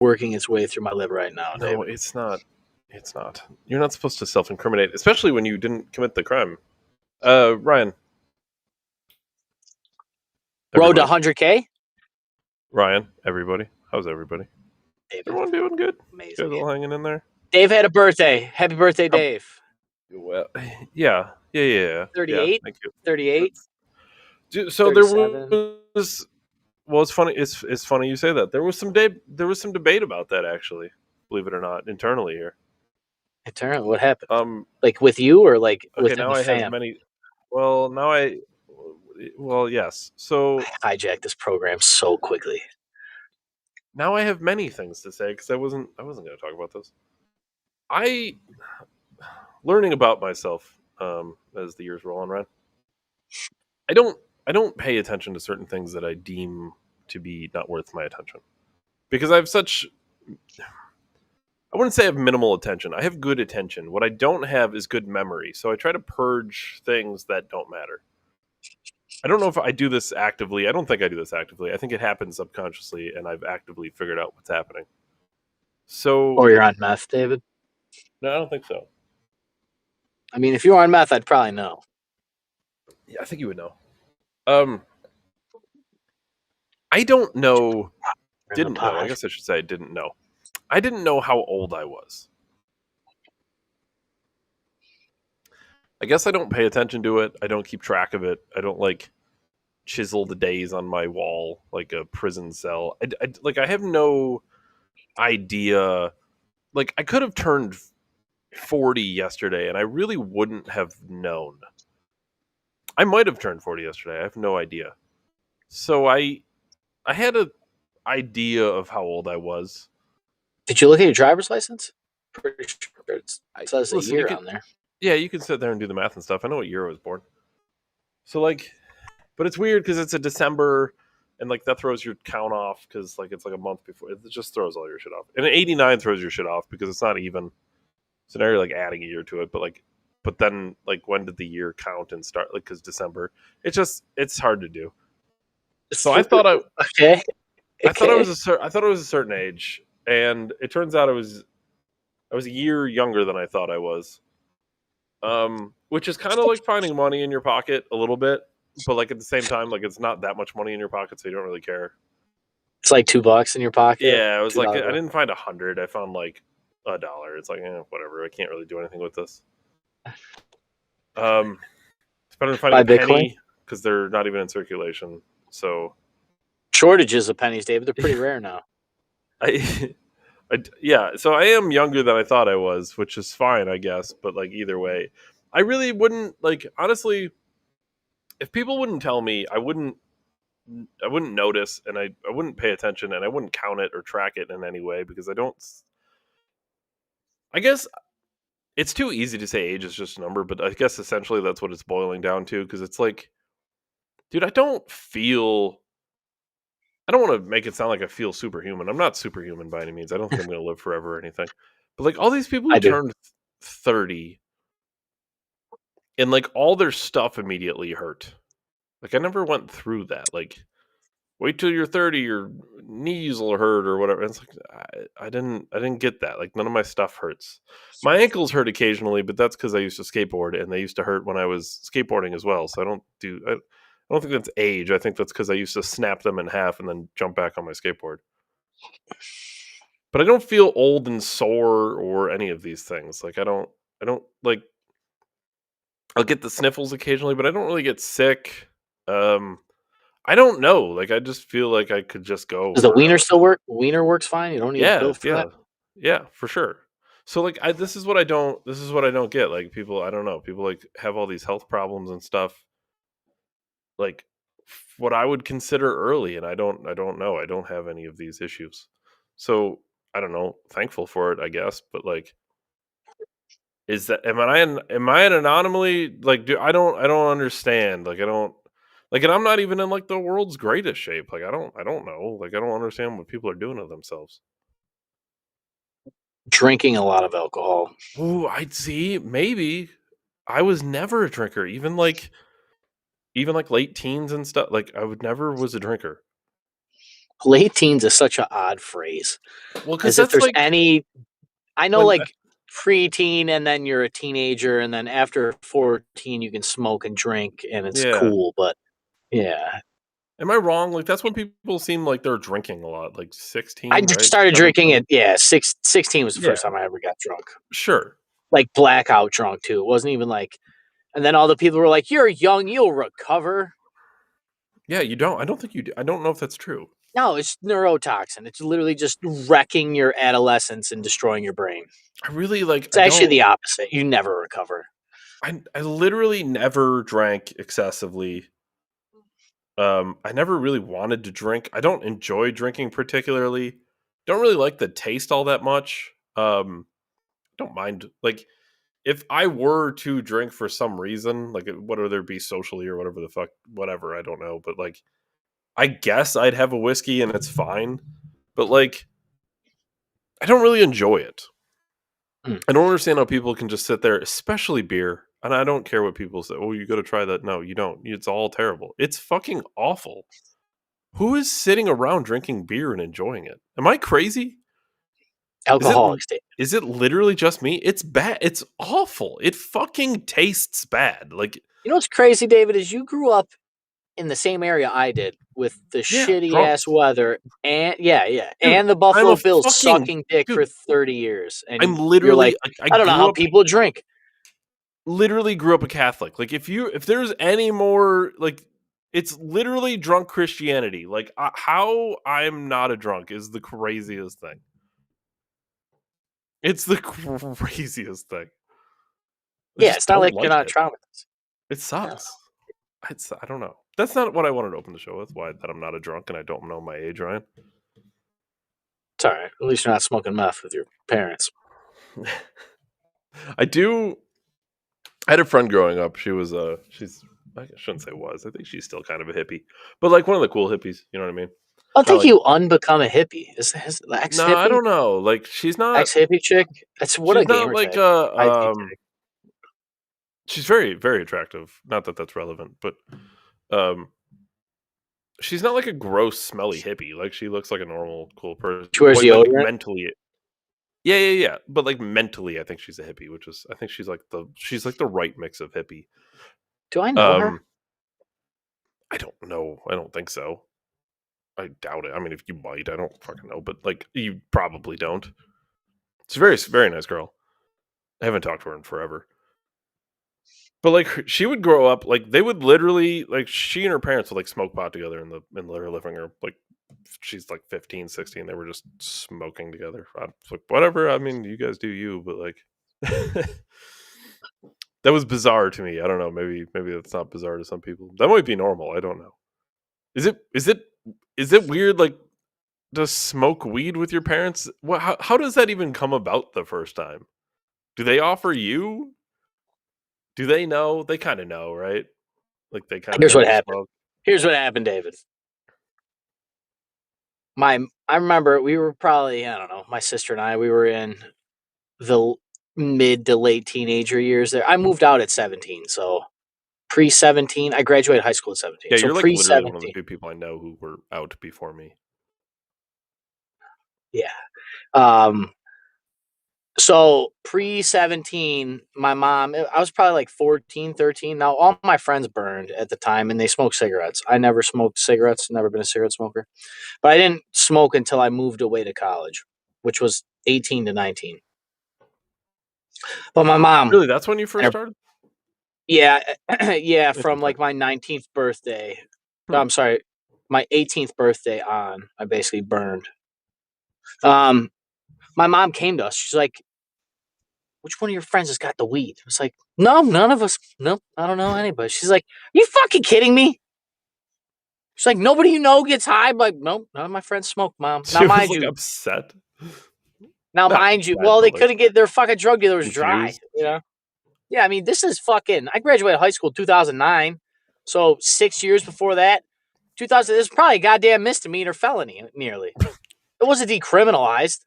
working its way through my liver right now, No, David. it's not. It's not. You're not supposed to self-incriminate, especially when you didn't commit the crime. Ryan. Road to Everybody. 100K? Ryan, everybody. How's everybody? David. Everyone doing good? Amazing. You guys all hanging in there? Dave had a birthday. Happy birthday, Dave. Well, yeah. 38? Thank you. 38? So 37. there was. Well, it's funny. It's funny you say that. There was some debate about that, actually. Believe it or not, internally here. Eternal. What happened? Like with you or like Okay, within now the I fam? have many. Well, yes. So I hijacked this program so quickly. now I have many things to say because I wasn't going to talk about this. Learning about myself as the years roll on, right? I don't pay attention to certain things that I deem to be not worth my attention because I have such. I wouldn't say I have minimal attention. I have good attention. What I don't have is good memory. So I try to purge things that don't matter. I don't know if I do this actively. I don't think I do this actively. I think it happens subconsciously, and I've actively figured out what's happening. So, Or you're on meth, David? No, I don't think so. I mean, if you were on meth, I'd probably know. Yeah, I think you would know. I don't know. Didn't know. I guess I should say I didn't know. I didn't know how old I was. I guess I don't pay attention to it. I don't keep track of it. I don't chisel the days on my wall like a prison cell. I have no idea. Like I could have turned 40 yesterday and I really wouldn't have known. I might have turned 40 yesterday. I have no idea. So I had an idea of how old I was. Did you look at your driver's license? Pretty sure it says a year on there. Yeah, you can sit there and do the math and stuff. I know what year I was born. So but it's weird because it's a December and that throws your count off because it's a month before. It just throws all your shit off. And 89 throws your shit off because it's not even. So now you're adding a year to it, but then when did the year count and start? Because December, it's hard to do. So I thought okay. I thought I was a certain age, and it turns out I was a year younger than I thought I was. Which is kind of like finding money in your pocket a little bit, but at the same time, it's not that much money in your pocket, so you don't really care. It's like $2 in your pocket. Yeah, it was I didn't find 100. I found $1. It's whatever. I can't really do anything with this. It's better than finding a penny because they're not even in circulation. So shortages of pennies, David. They're pretty rare now. Yeah. So I am younger than I thought I was, which is fine, I guess. But either way, I really wouldn't honestly. If people wouldn't tell me, I wouldn't notice, and I wouldn't pay attention, and I wouldn't count it or track it in any way because I don't. I guess it's too easy to say age is just a number, but I guess essentially that's what it's boiling down to because it's dude, I don't want to make it sound like I feel superhuman. I'm not superhuman by any means. I don't think I'm going to live forever or anything. But all these people who turned 30 and all their stuff immediately hurt. I never went through that. Wait till you're 30, your knees will hurt or whatever. It's I didn't get that. None of my stuff hurts. My ankles hurt occasionally, but that's because I used to skateboard and they used to hurt when I was skateboarding as well. So I don't think that's age. I think that's because I used to snap them in half and then jump back on my skateboard. But I don't feel old and sore or any of these things. I don't I'll get the sniffles occasionally, but I don't really get sick. I don't know. I just feel like I could just go. Does the wiener still work? Wiener works fine. You don't need a pill for that. Yeah, for sure. So this is what I don't get. People, I don't know. People have all these health problems and stuff. What I would consider early, and I don't know. I don't have any of these issues. So I don't know. Thankful for it, I guess. But is that am I an anomaly? I don't understand. I don't. And I'm not even in the world's greatest shape. I don't know. I don't understand what people are doing to themselves. Drinking a lot of alcohol. Ooh, I'd see. Maybe. I was never a drinker. Even late teens and stuff. I would never was a drinker. Late teens is such an odd phrase. Well, because As if that's there's like any. I know, when like preteen, and then you're a teenager, and then after 14, you can smoke and drink, and it's yeah. cool. But yeah, Am I wrong? Like that's when people seem like they're drinking a lot, like I 16, just right? started drinking 17? at 16 was the Yeah, first time I ever got drunk, sure. like blackout drunk too. It wasn't even like. And then all the people were like, "You're young, you'll recover." Yeah, you don't. I don't think you do. I don't know if that's true. No, it's neurotoxin. It's literally just wrecking your adolescence and destroying your brain. I really like. It's actually the opposite. You never recover. I literally never drank excessively. I never really wanted to drink. I don't enjoy drinking particularly. Don't really like the taste all that much. Don't mind like if I were to drink for some reason, like whether it be socially or whatever the fuck, whatever, I don't know. But like, I guess I'd have a whiskey and it's fine. But like, I don't really enjoy it. Mm. I don't understand how people can just sit there, especially beer. And I don't care what people say. Oh, you got to try that. No, you don't. It's all terrible. It's fucking awful. Who is sitting around drinking beer and enjoying it? Am I crazy? Is it Alcoholic state. is it literally just me? It's bad. It's awful. It fucking tastes bad. Like You know what's crazy, David, is you grew up in the same area I did with the yeah, shitty drunk. ass weather and Dude, and the I'm Buffalo a Bills fucking sucking dick for dude. 30 years. I'm And you're literally like, I I don't know grew how up people drink. literally grew up a Catholic. Like if there's any more like it's literally drunk Christianity. Like how I'm not a drunk is the craziest thing. It's the craziest thing. I Yeah, just it's not don't like you're like not it. traumatized. It No. sucks. I don't know. That's not what I wanted to open the show with. Why that I'm not a drunk and I don't know my age, Ryan. It's all right. At least you're not smoking meth with your parents. I do. I had a friend growing up. She's I shouldn't say was. I think she's still kind of a hippie, but like one of the cool hippies. You know what I mean? I don't Not think like you unbecome a hippie. Is the ex no, I hippie? don't know. Like Ex hippie chick? That's what a she's not gamer like tag. IP tag. she's very very attractive. Not that that's relevant, but um, she's not like a gross smelly hippie. Like she looks like a normal cool person. She wears Like deodorant. mentally, yeah. But like mentally, I think she's a hippie, which is I think she's like the right mix of hippie. Do I know her? Um, I don't know. I don't think so. I doubt it. I mean, if you might, I don't fucking know, but like you probably don't. It's a very very nice girl. I haven't talked to her in forever. But like she would grow up like they would literally like she and her parents would like smoke pot together in their living room. Like she's like 15, 16. They were just smoking together. I was like whatever. I mean, you guys do you, but like that was bizarre to me. I don't know. Maybe that's not bizarre to some people. That might be normal. I don't know. Is it weird like to smoke weed with your parents? What how does that even come about the first time? Do they offer you? Do they know? They kind of know, right? Like they kind of Here's know what you happened. smoke. Here's what happened, David. I remember we were probably, I don't know, my sister and I, we were in the mid to late teenager years there. I moved out at 17, so pre 17, I graduated high school at 17. Yeah, So you're like pre literally one of the 17. few people I know who were out before me. Yeah. Um so pre 17, my mom, I was probably like 14, 13. Now all my friends burned at the time and they smoked cigarettes. I never smoked cigarettes, never been a cigarette smoker. But I didn't smoke until I moved away to college, which was 18 to 19. But my mom Really, that's when you first and her, started? yeah, yeah, from Interesting. like my 19th birthday. Hmm. I'm sorry, my 18th birthday on, I basically burned. Um, my mom came to us. She's like, "Which one of your friends has got the weed?" I was like, "No, none of us. No, I don't know anybody." She's like, "You fucking kidding me?" She's like, "Nobody you know gets high." I'm like, "Nope, none of my friends smoke, mom." She was like upset. Now Not mind you, upset, well, but they like couldn't get their fucking drug dealers dry, confused. you know. Yeah, I mean, this is fucking. I graduated high school 2009, so 6 years before that, 2000. This is probably a goddamn misdemeanor felony, nearly. It wasn't decriminalized,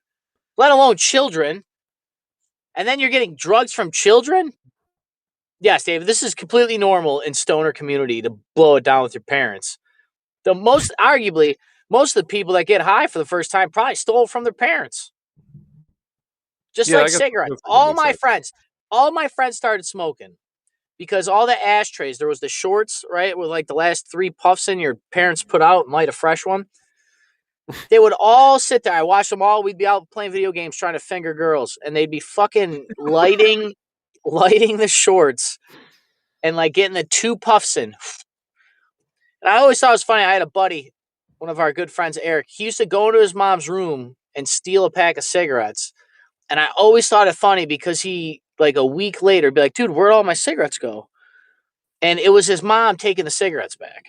let alone children. And then you're getting drugs from children. Yes, David, this is completely normal in stoner community to blow it down with your parents. The most, arguably, most of the people that get high for the first time probably stole from their parents. Just Yeah, like I guess cigarettes. that's a good way to say it. All my friends started smoking because all the ashtrays, there was the shorts, right, with like the last 3 puffs in your parents put out and light a fresh one. They would all sit there. I watched them all. We'd be out playing video games trying to finger girls, and they'd be fucking lighting the shorts and like getting the 2 puffs in. And I always thought it was funny. I had a buddy, one of our good friends, Eric. He used to go into his mom's room and steal a pack of cigarettes. And I always thought it funny because he, like a week later, be like, dude, where'd all my cigarettes go? And it was his mom taking the cigarettes back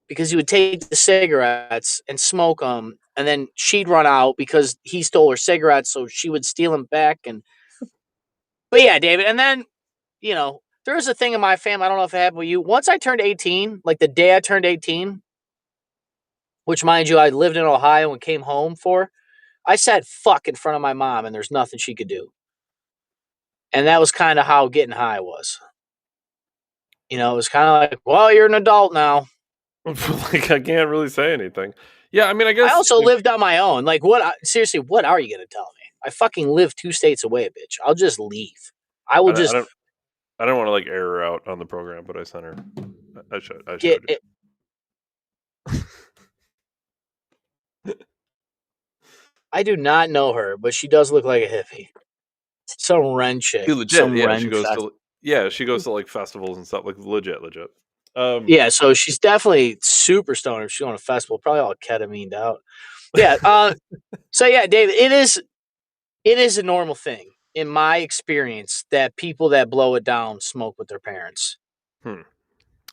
because he would take the cigarettes and smoke them. And then she'd run out because he stole her cigarettes. So she would steal them back. But yeah, David. And then, there was a thing in my family. I don't know if it happened with you. Once I turned 18, like the day I turned 18, which, mind you, I lived in Ohio and came home for, I said fuck in front of my mom and there's nothing she could do. And that was kind of how getting high was. It was kind of like, well, you're an adult now. Like, I can't really say anything. Yeah, I mean, I I guess also lived on my own. Like, seriously, what are you going to tell me? I fucking live 2 states away, bitch. I'll just leave. I will I just don't I don't want to like air her out on the program, but I sent her. I get showed it. you. I do not know her, but she does look like a hippie. Some Ren chick. Legit, Some yeah. Ren fest. She goes to like festivals and stuff, like legit. Yeah, so she's definitely super stoned if she's on a festival, probably all ketamine out. Yeah. So yeah, David, it is a normal thing in my experience that people that blow it down smoke with their parents. Hmm.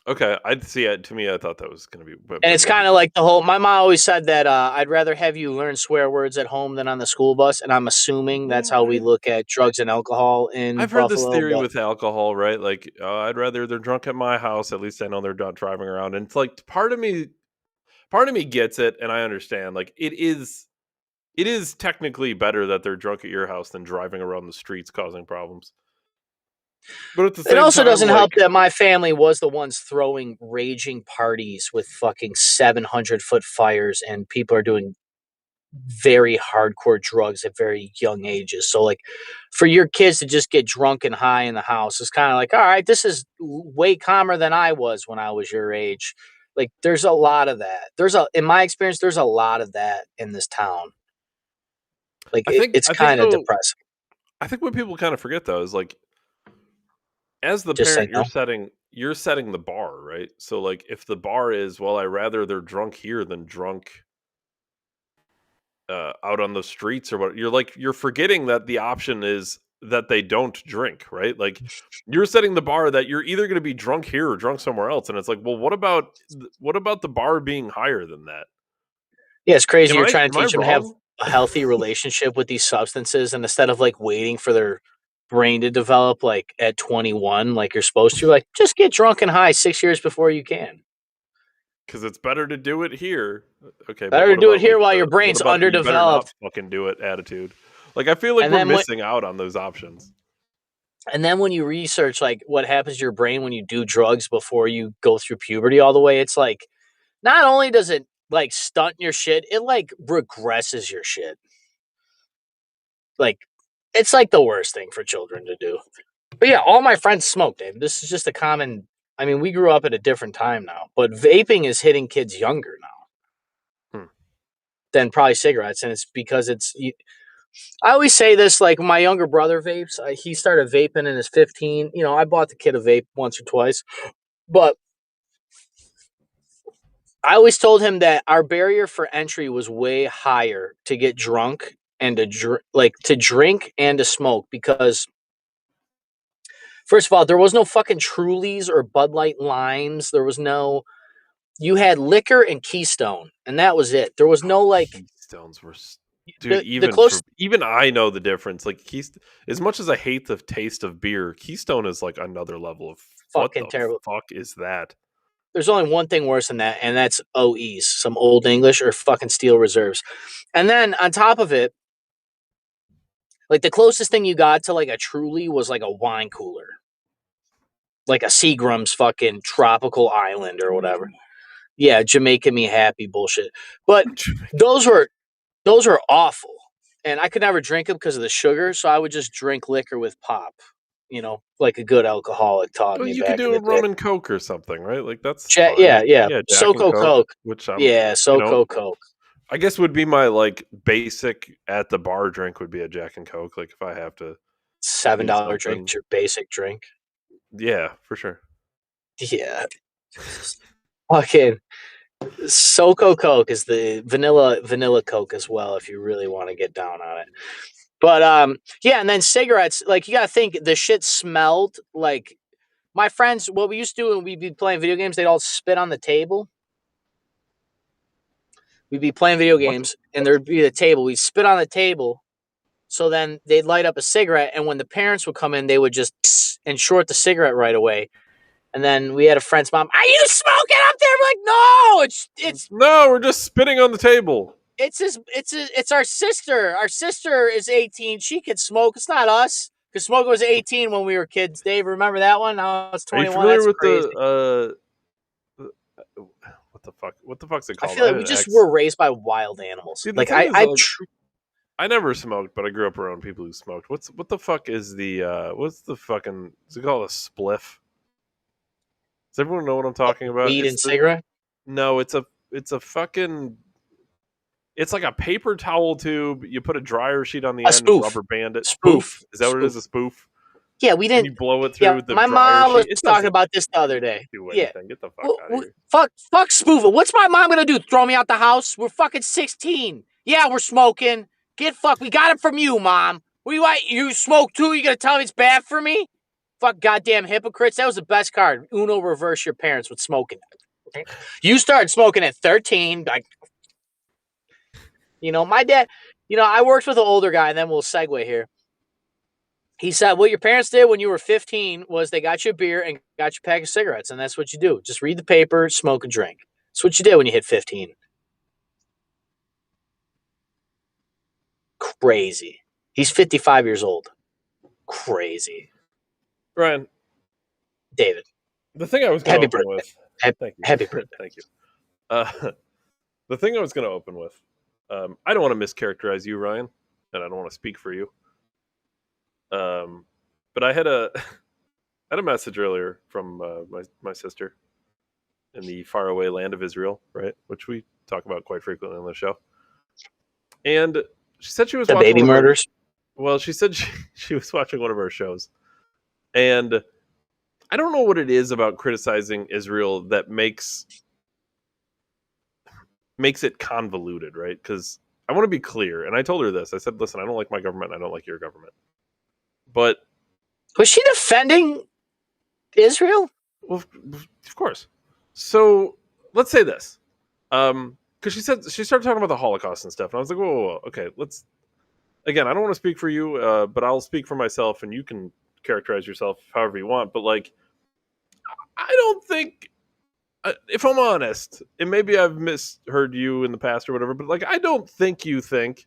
Okay, I'd see it. To me, I thought that was going to be, And but it's maybe kind of like the whole. My mom always said that I'd rather have you learn swear words at home than on the school bus, and I'm assuming that's yeah. how we look at drugs and alcohol in I've heard this Buffalo. theory But with alcohol, right? Like, I'd rather they're drunk at my house. At least I know they're not driving around. And it's like part of me gets it, and I understand. Like, it is technically better that they're drunk at your house than driving around the streets causing problems. But at the it same also time, doesn't like, help that my family was the ones throwing raging parties with fucking 700-foot fires, and people are doing very hardcore drugs at very young ages. So like for your kids to just get drunk and high in the house, it's kind of like, all right, this is way calmer than I was when I was your age. Like there's a lot of that. In my experience, there's a lot of that in this town. Like it's I think kind of though, depressing. I think what people kind of forget though is like, as the Just say parent, no. you're setting the bar, right? So like, if the bar is, well, I rather they're drunk here than drunk out on the streets or what, you're forgetting that the option is that they don't drink, right? Like, you're setting the bar that you're either going to be drunk here or drunk somewhere else, and it's like, well, what about the bar being higher than that? Yeah, it's crazy. You're trying to Am I teach them to have wrong? a healthy relationship with these substances, and instead of like waiting for their brain to develop like at 21, like you're supposed to, like just get drunk and high 6 years before you can. Because it's better to do it here. Okay, but Better to do it here while your what brain's about the you better not underdeveloped. fucking do it attitude? Like, I feel like And we're then when missing out on those options. and then when you research like what happens to your brain when you do drugs before you go through puberty all the way, it's like not only does it like stunt your shit, it like regresses your shit. Like it's like the worst thing for children to do. But yeah, all my friends smoke, Dave. This is just a common. I mean, we grew up at a different time now, but vaping is hitting kids younger now Hmm. than probably cigarettes, and it's because I always say this, like my younger brother vapes. He started vaping in his 15. I bought the kid a vape once or twice, but I always told him that our barrier for entry was way higher to get drunk and to drink and to smoke because first of all, there was no fucking Trulies or Bud Light Limes. There was no. You had liquor and Keystone, and that was it. There was Oh, no like Keystones were, dude. the closest. Even I know the difference. Like, Keystone, as much as I hate the taste of beer, Keystone is like another level of what Fucking the terrible. fuck is that? There's only one thing worse than that, and that's OEs, some Old English or fucking Steel Reserves. And then on top of it, like the closest thing you got to like a Truly was like a wine cooler, like a Seagram's fucking tropical island or whatever. Yeah, Jamaica Me Happy bullshit. But those were awful. And I could never drink them because of the sugar, so I would just drink liquor with pop. Like a good alcoholic taught Well, me you could back in do a the day. rum and coke or something, right? Like that's fine. Yeah. Yeah, Jack and SoCo Coke, Coke. which Yeah, SoCo Coke. I guess would be my like basic at the bar drink would be a Jack and Coke. Like if I have to do $7 drink, something, it's your basic drink. yeah, for sure. Yeah. Fucking SoCo Coke is the vanilla Coke as well if you really want to get down on it. But yeah, and then cigarettes, like you gotta think the shit smelled like my friends, what we used to do when we'd be playing video games, they'd all spit on the table. We'd be playing video What? games and there'd be a table. We'd spit on the table. So then they'd light up a cigarette, and when the parents would come in, they would just and short the cigarette right away. And then we had a friend's mom. Are you smoking up there? We're like, no, it's No, we're just spitting on the table. it's our sister. Our sister is 18. She could smoke. It's not us. Because smoking was 18 when we were kids. Dave, remember that one? Now it's Are you 21. familiar That's with crazy. what the fuck? What the fuck's it I called? feel like we just were raised by wild animals. See, the Like thing is, I never smoked, but I grew up around people who smoked. What the fuck is the what's the fucking is it called a spliff? Does everyone know what I'm talking about? Weed and cigarette. No, it's a fucking it's like a paper towel tube. You put a dryer sheet on the A end and spoof. rubber band it. Spoof. Is that what it is? A spoof? Yeah, we And didn't. you blow it Yeah, through the my dryer mom was sheet. It talking doesn't about this the other day. do Yeah. anything. Get the fuck out of here. Fuck spoofing. What's my mom gonna do? Throw me out the house? We're fucking 16. Yeah, we're smoking. Get fucked. We got it from you, mom. What do you want? You smoke too? You gonna tell me it's bad for me? Fuck goddamn hypocrites. That was the best card. Uno reverse your parents with smoking. You started smoking at 13. Like, my dad, I worked with an older guy, and then we'll segue here. He said, what your parents did when you were 15 was they got you a beer and got you a pack of cigarettes, and that's what you do. Just read the paper, smoke, and drink. That's what you did when you hit 15. Crazy. He's 55 years old. Crazy. Ryan, David. the thing I was going to open with. Thank you. Happy birthday. Thank you. The thing I was going to open with. I don't want to mischaracterize you, Ryan, and I don't want to speak for you. But I had a message earlier from my sister in the faraway land of Israel, right? Which we talk about quite frequently on the show. And she said she was watching baby murders. Well, she said she was watching one of our shows, and I don't know what it is about criticizing Israel that makes it convoluted, right? Because I want to be clear, and I told her this. I said, "Listen, I don't like my government. I don't like your government." But was she defending Israel? Well, of course. So let's say this, because she started talking about the Holocaust and stuff, and I was like, whoa, okay, let's. Again, I don't want to speak for you, but I'll speak for myself, and you can characterize yourself however you want. But like, I don't think, if I'm honest, and maybe I've misheard you in the past or whatever, but like, I don't think you think,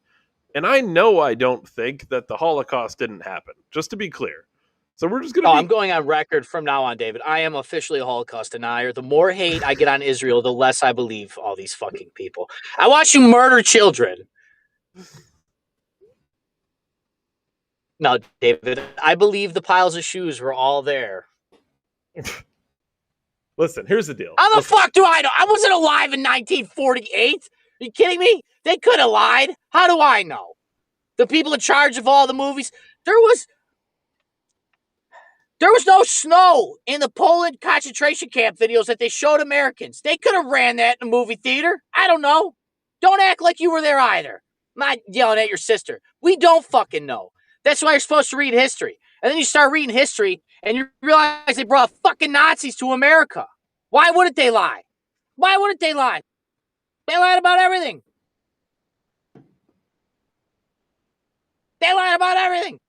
and I know I don't think that the Holocaust didn't happen. Just to be clear. So we're just gonna. I'm going on record from now on, David. I am officially a Holocaust denier. The more hate I get on Israel, the less I believe all these fucking people. I watch you murder children. No, David, I believe the piles of shoes were all there. Listen, here's the deal. How the fuck do I know? I wasn't alive in 1948. Are you kidding me? They could have lied. How do I know? The people in charge of all the movies, there was no snow in the Poland concentration camp videos that they showed Americans. They could have ran that in a movie theater. I don't know. Don't act like you were there either. I'm not yelling at your sister. We don't fucking know. That's why you're supposed to read history. And then you start reading history and you realize they brought fucking Nazis to America. Why wouldn't they lie? Why wouldn't they lie? They lied about everything. They lied about everything.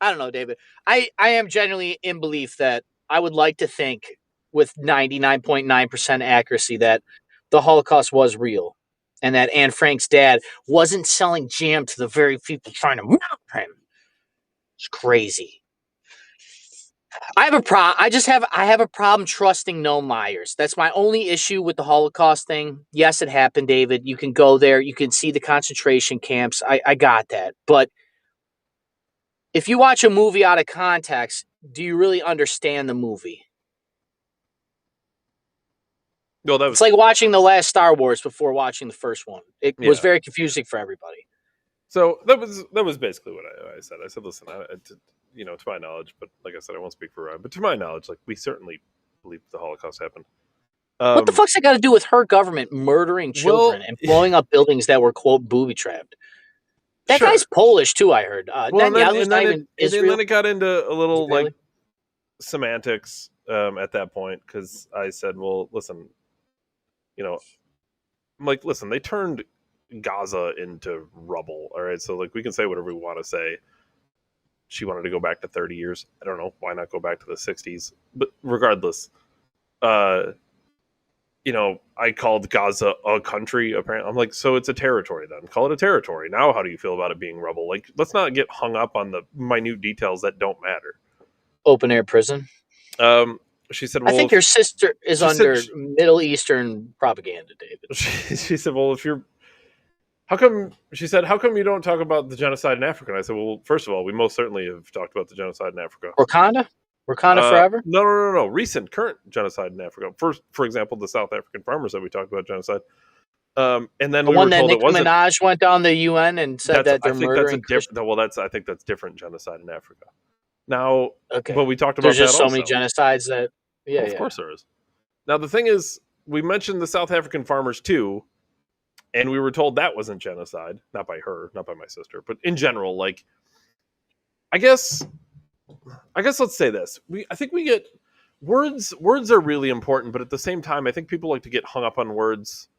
I don't know, David. I am genuinely in belief that I would like to think with 99.9% accuracy that the Holocaust was real and that Anne Frank's dad wasn't selling jam to the very people trying to murder him. It's crazy. I have a problem trusting known liars. That's my only issue with the Holocaust thing. Yes, it happened, David. You can go there. You can see the concentration camps. I got that. But if you watch a movie out of context, do you really understand the movie? No, that It's was like watching the last Star Wars before watching the first one. It was yeah. very confusing for everybody. So that was basically what I said. I said, listen, to my knowledge, but like I said, I won't speak for Ryan, but to my knowledge, like we certainly believe the Holocaust happened. What the fuck's that got to do with her government murdering children Well, and blowing up buildings that were, quote, booby trapped? That sure. guy's Polish too, I heard. Well, Netanyahu's not even and Israel. then it got into a little Israeli. like semantics at that point because I said, well, listen, I'm like, listen, they turned Gaza into rubble. All right, so like we can say whatever we want to say. She wanted to go back to 30 years. I don't know why not go back to the 60s. But regardless, uh, I called Gaza a country. Apparently, I'm like, so it's a territory then. Call it a territory. Now, how do you feel about it being rubble? Like, let's not get hung up on the minute details that don't matter. Open air prison. She said, I well, think your sister is under said, Middle Eastern propaganda, David. She said, well, how come, she said, how come you don't talk about the genocide in Africa? And I said, well, first of all, we most certainly have talked about the genocide in Africa. Wakanda? Forever? No. Recent, current genocide in Africa. First, for example, the South African farmers that we talked about genocide. And then the we one were that told Nicki it wasn't. Minaj went down the UN and said that they're murdering. I think that's different genocide in Africa. Now, okay, but we talked about there's just that so also. many genocides that. Yeah, Of course there is. Now the thing is, we mentioned the South African farmers too, and we were told that wasn't genocide. Not by her, not by my sister, but in general, like, I guess let's say this. I think we get words are really important, but at the same time, I think people like to get hung up on words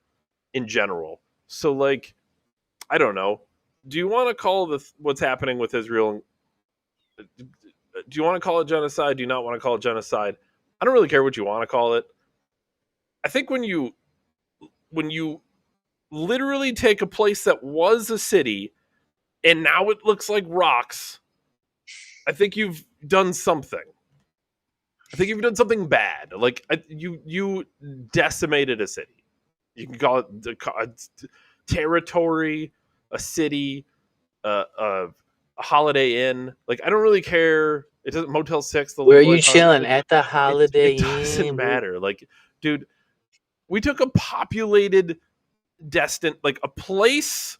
in general. So like, I don't know. Do you want to call what's happening with Israel? Do you want to call it genocide? Do you not want to call it genocide? I don't really care what you want to call it. I think when you literally take a place that was a city and now it looks like rocks, I think you've done something. I think you've done something bad. Like you decimated a city. You can call it a territory, a city, a Holiday Inn. Like I don't really care. It doesn't. Motel 6. Where are you chilling at the Holiday Inn? It doesn't matter. Like, dude, we took a populated, like a place.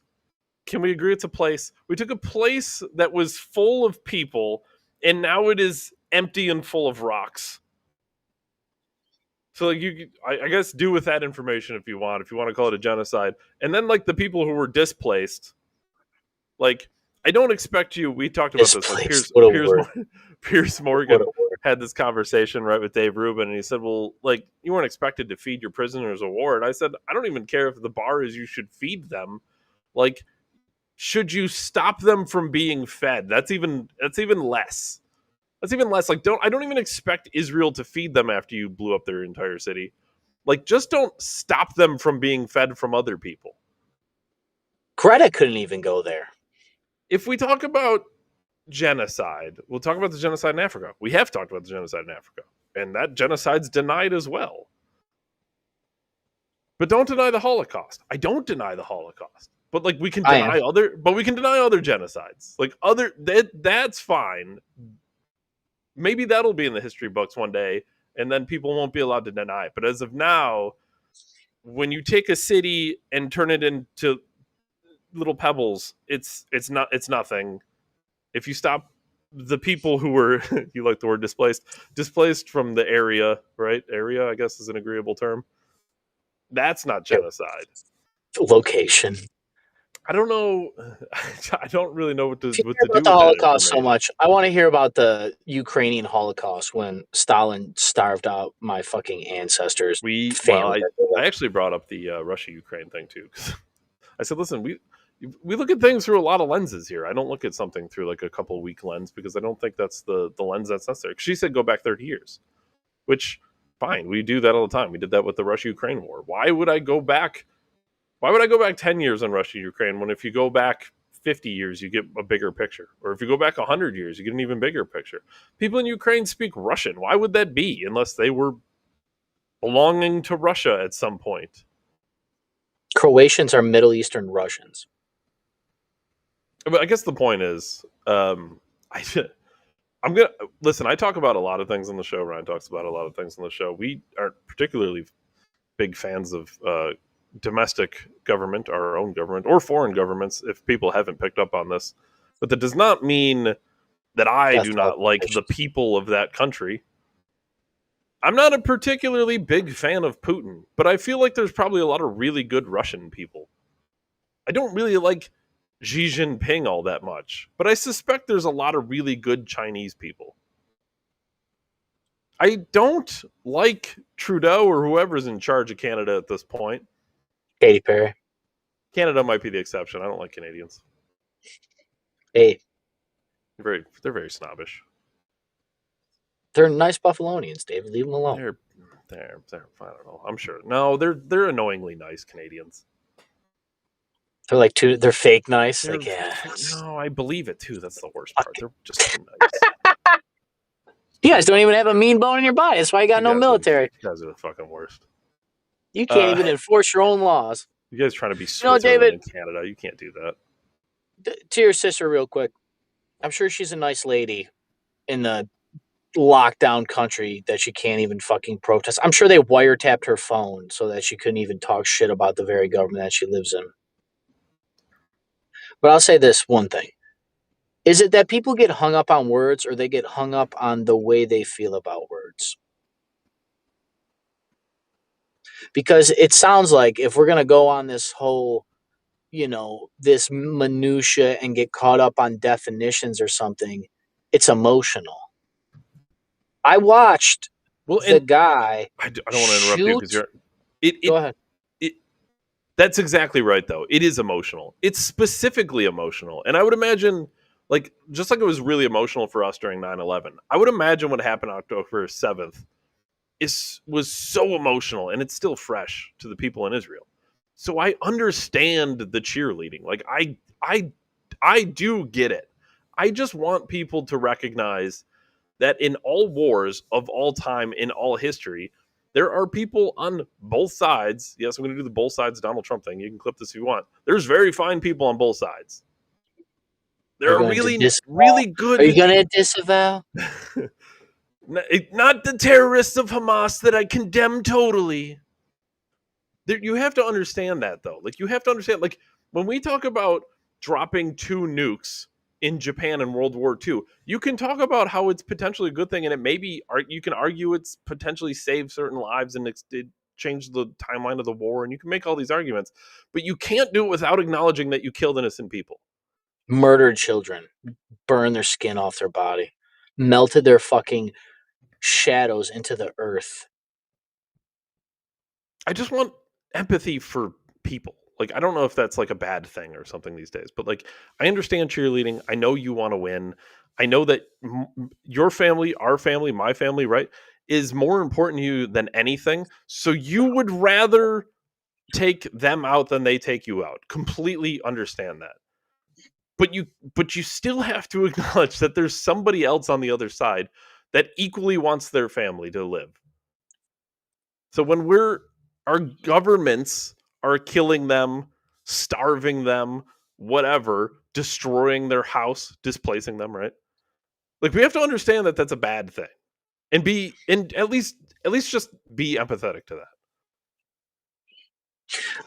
Can we agree it's a place? We took a place that was full of people, and now it is empty and full of rocks. So, like, I guess do with that information if you want to call it a genocide. And then, like, the people who were displaced, like, I don't expect you. We talked about this. Like, Piers Morgan had this conversation right with Dave Rubin, and he said, "Well, like, you weren't expected to feed your prisoners of war." And I said, "I don't even care if the bar is you should feed them. Like, should you stop them from being fed? That's even less. That's even less. Like, I don't even expect Israel to feed them after you blew up their entire city. Like, just don't stop them from being fed from other people." Greta couldn't even go there. If we talk about genocide, we'll talk about the genocide in Africa. We have talked about the genocide in Africa, and that genocide's denied as well. But don't deny the Holocaust. I don't deny the Holocaust. But like we can deny other genocides. Like that's fine. Maybe that'll be in the history books one day, and then people won't be allowed to deny it. But as of now, when you take a city and turn it into little pebbles, it's nothing. If you stop the people who were you like the word displaced from the area, right? Area, I guess, is an agreeable term. That's not genocide. Location. I don't know. I don't really know what to do with the Holocaust so much. I want to hear about the Ukrainian Holocaust when Stalin starved out my fucking ancestors. I actually brought up the Russia-Ukraine thing too. I said, listen, we look at things through a lot of lenses here. I don't look at something through like a couple week lens because I don't think that's the lens that's necessary. She said go back 30 years, which fine. We do that all the time. We did that with the Russia-Ukraine war. Why would I go back 10 years on Russia-Ukraine when if you go back 50 years, you get a bigger picture. Or if you go back 100 years, you get an even bigger picture. People in Ukraine speak Russian. Why would that be unless they were belonging to Russia at some point? Croatians are Middle Eastern Russians. But I guess the point is, I'm gonna listen. I talk about a lot of things on the show. Ryan talks about a lot of things on the show. We aren't particularly big fans of domestic government, our own government, or foreign governments. If people haven't picked up on this, but that does not mean that I That's do all not like the people of that country. I'm not a particularly big fan of Putin, but I feel like there's probably a lot of really good Russian people. I don't really like Xi Jinping all that much, but I suspect there's a lot of really good Chinese people. I don't like Trudeau or whoever's in charge of Canada at this point. Katy Perry. Canada might be the exception. I don't like Canadians. Hey. They're very snobbish. They're nice Buffalonians, David. Leave them alone. They're I don't know. I'm sure. No, they're annoyingly nice Canadians. They're like they're fake nice. No, I believe it too. That's the worst part. They're just nice. You guys don't even have a mean bone in your body. That's why you got no military. You guys are the fucking worst. You can't even enforce your own laws. You guys trying to be Switzerland in Canada. You can't do that. To your sister real quick. I'm sure she's a nice lady in the lockdown country that she can't even fucking protest. I'm sure they wiretapped her phone so that she couldn't even talk shit about the very government that she lives in. But I'll say this one thing. Is it that people get hung up on words or they get hung up on the way they feel about words? Because it sounds like if we're going to go on this whole, this minutia and get caught up on definitions or something, it's emotional. I watched the guy. I don't want to interrupt you because go ahead. That's exactly right, though. It is emotional. It's specifically emotional. And I would imagine, just like it was really emotional for us during 9/11, I would imagine what happened October 7th was so emotional, and it's still fresh to the people in Israel. So I understand the cheerleading. I do get it. I just want people to recognize that in all wars of all time, in all history, there are people on both sides. Yes, I'm going to do the both sides Donald Trump thing. You can clip this if you want. There's very fine people on both sides. There are really good. Are you going to disavow? Not the terrorists of Hamas that I condemn totally. You have to understand that, though. You have to understand, when we talk about dropping 2 nukes in Japan in World War II, you can talk about how it's potentially a good thing, and it maybe you can argue it's potentially saved certain lives and it changed the timeline of the war, and you can make all these arguments, but you can't do it without acknowledging that you killed innocent people. Murdered children, burned their skin off their body, melted their fucking shadows into the earth. I just want empathy for people. I don't know if that's a bad thing or something these days, but I understand cheerleading. I know you want to win. I know that your family, our family, my family, right, is more important to you than anything. So you would rather take them out than they take you out. Completely understand that. But you still have to acknowledge that there's somebody else on the other side that equally wants their family to live. So when our governments are killing them, starving them, whatever, destroying their house, displacing them, right? We have to understand that that's a bad thing, and at least just be empathetic to that.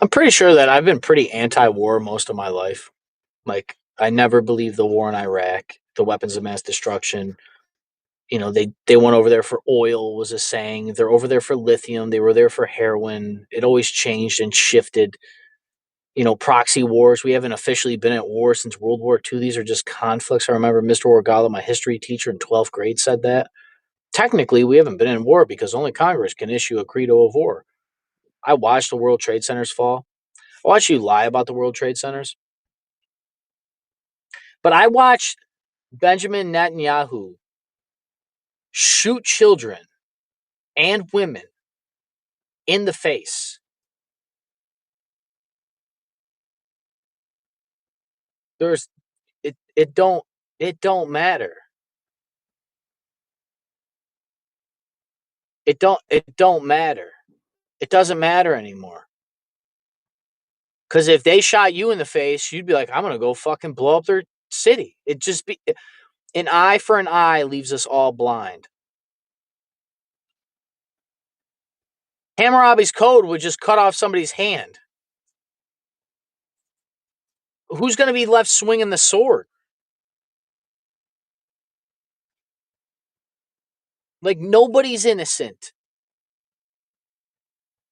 I'm pretty sure that I've been pretty anti-war most of my life. I never believed the war in Iraq, the weapons of mass destruction. They went over there for oil was a saying. They're over there for lithium. They were there for heroin. It always changed and shifted. Proxy wars. We haven't officially been at war since World War II. These are just conflicts. I remember Mr. Orgala, my history teacher in 12th grade, said that. Technically, we haven't been in war because only Congress can issue a credo of war. I watched the World Trade Centers fall. I watched you lie about the World Trade Centers. But I watched Benjamin Netanyahu shoot children and women in the face. There's it don't matter. It don't matter. It doesn't matter anymore. Because if they shot you in the face, you'd be like, I'm gonna go fucking blow up their city. It just be an eye for an eye leaves us all blind. Hammurabi's code would just cut off somebody's hand. Who's going to be left swinging the sword? Like, nobody's innocent.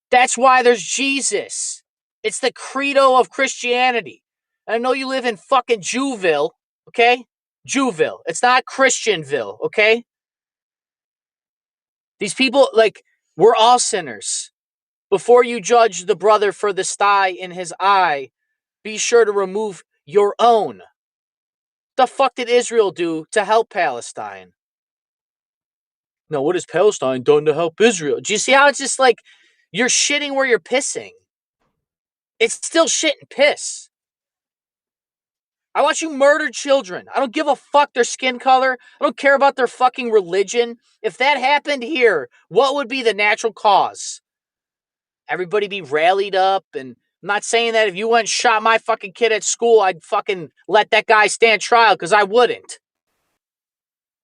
That's why there's Jesus. It's the credo of Christianity. And I know you live in fucking Jewville, okay? Jewville. It's not Christianville, okay? These people, like, we're all sinners. Before you judge the brother for the sty in his eye, be sure to remove your own. The fuck did Israel do to help Palestine? Now, what has Palestine done to help Israel? Do you see how it's just like you're shitting where you're pissing? It's still shit and piss. I watch you murder children. I don't give a fuck their skin color. I don't care about their fucking religion. If that happened here, what would be the natural cause? Everybody be rallied up, and I'm not saying that if you went and shot my fucking kid at school, I'd fucking let that guy stand trial, because I wouldn't.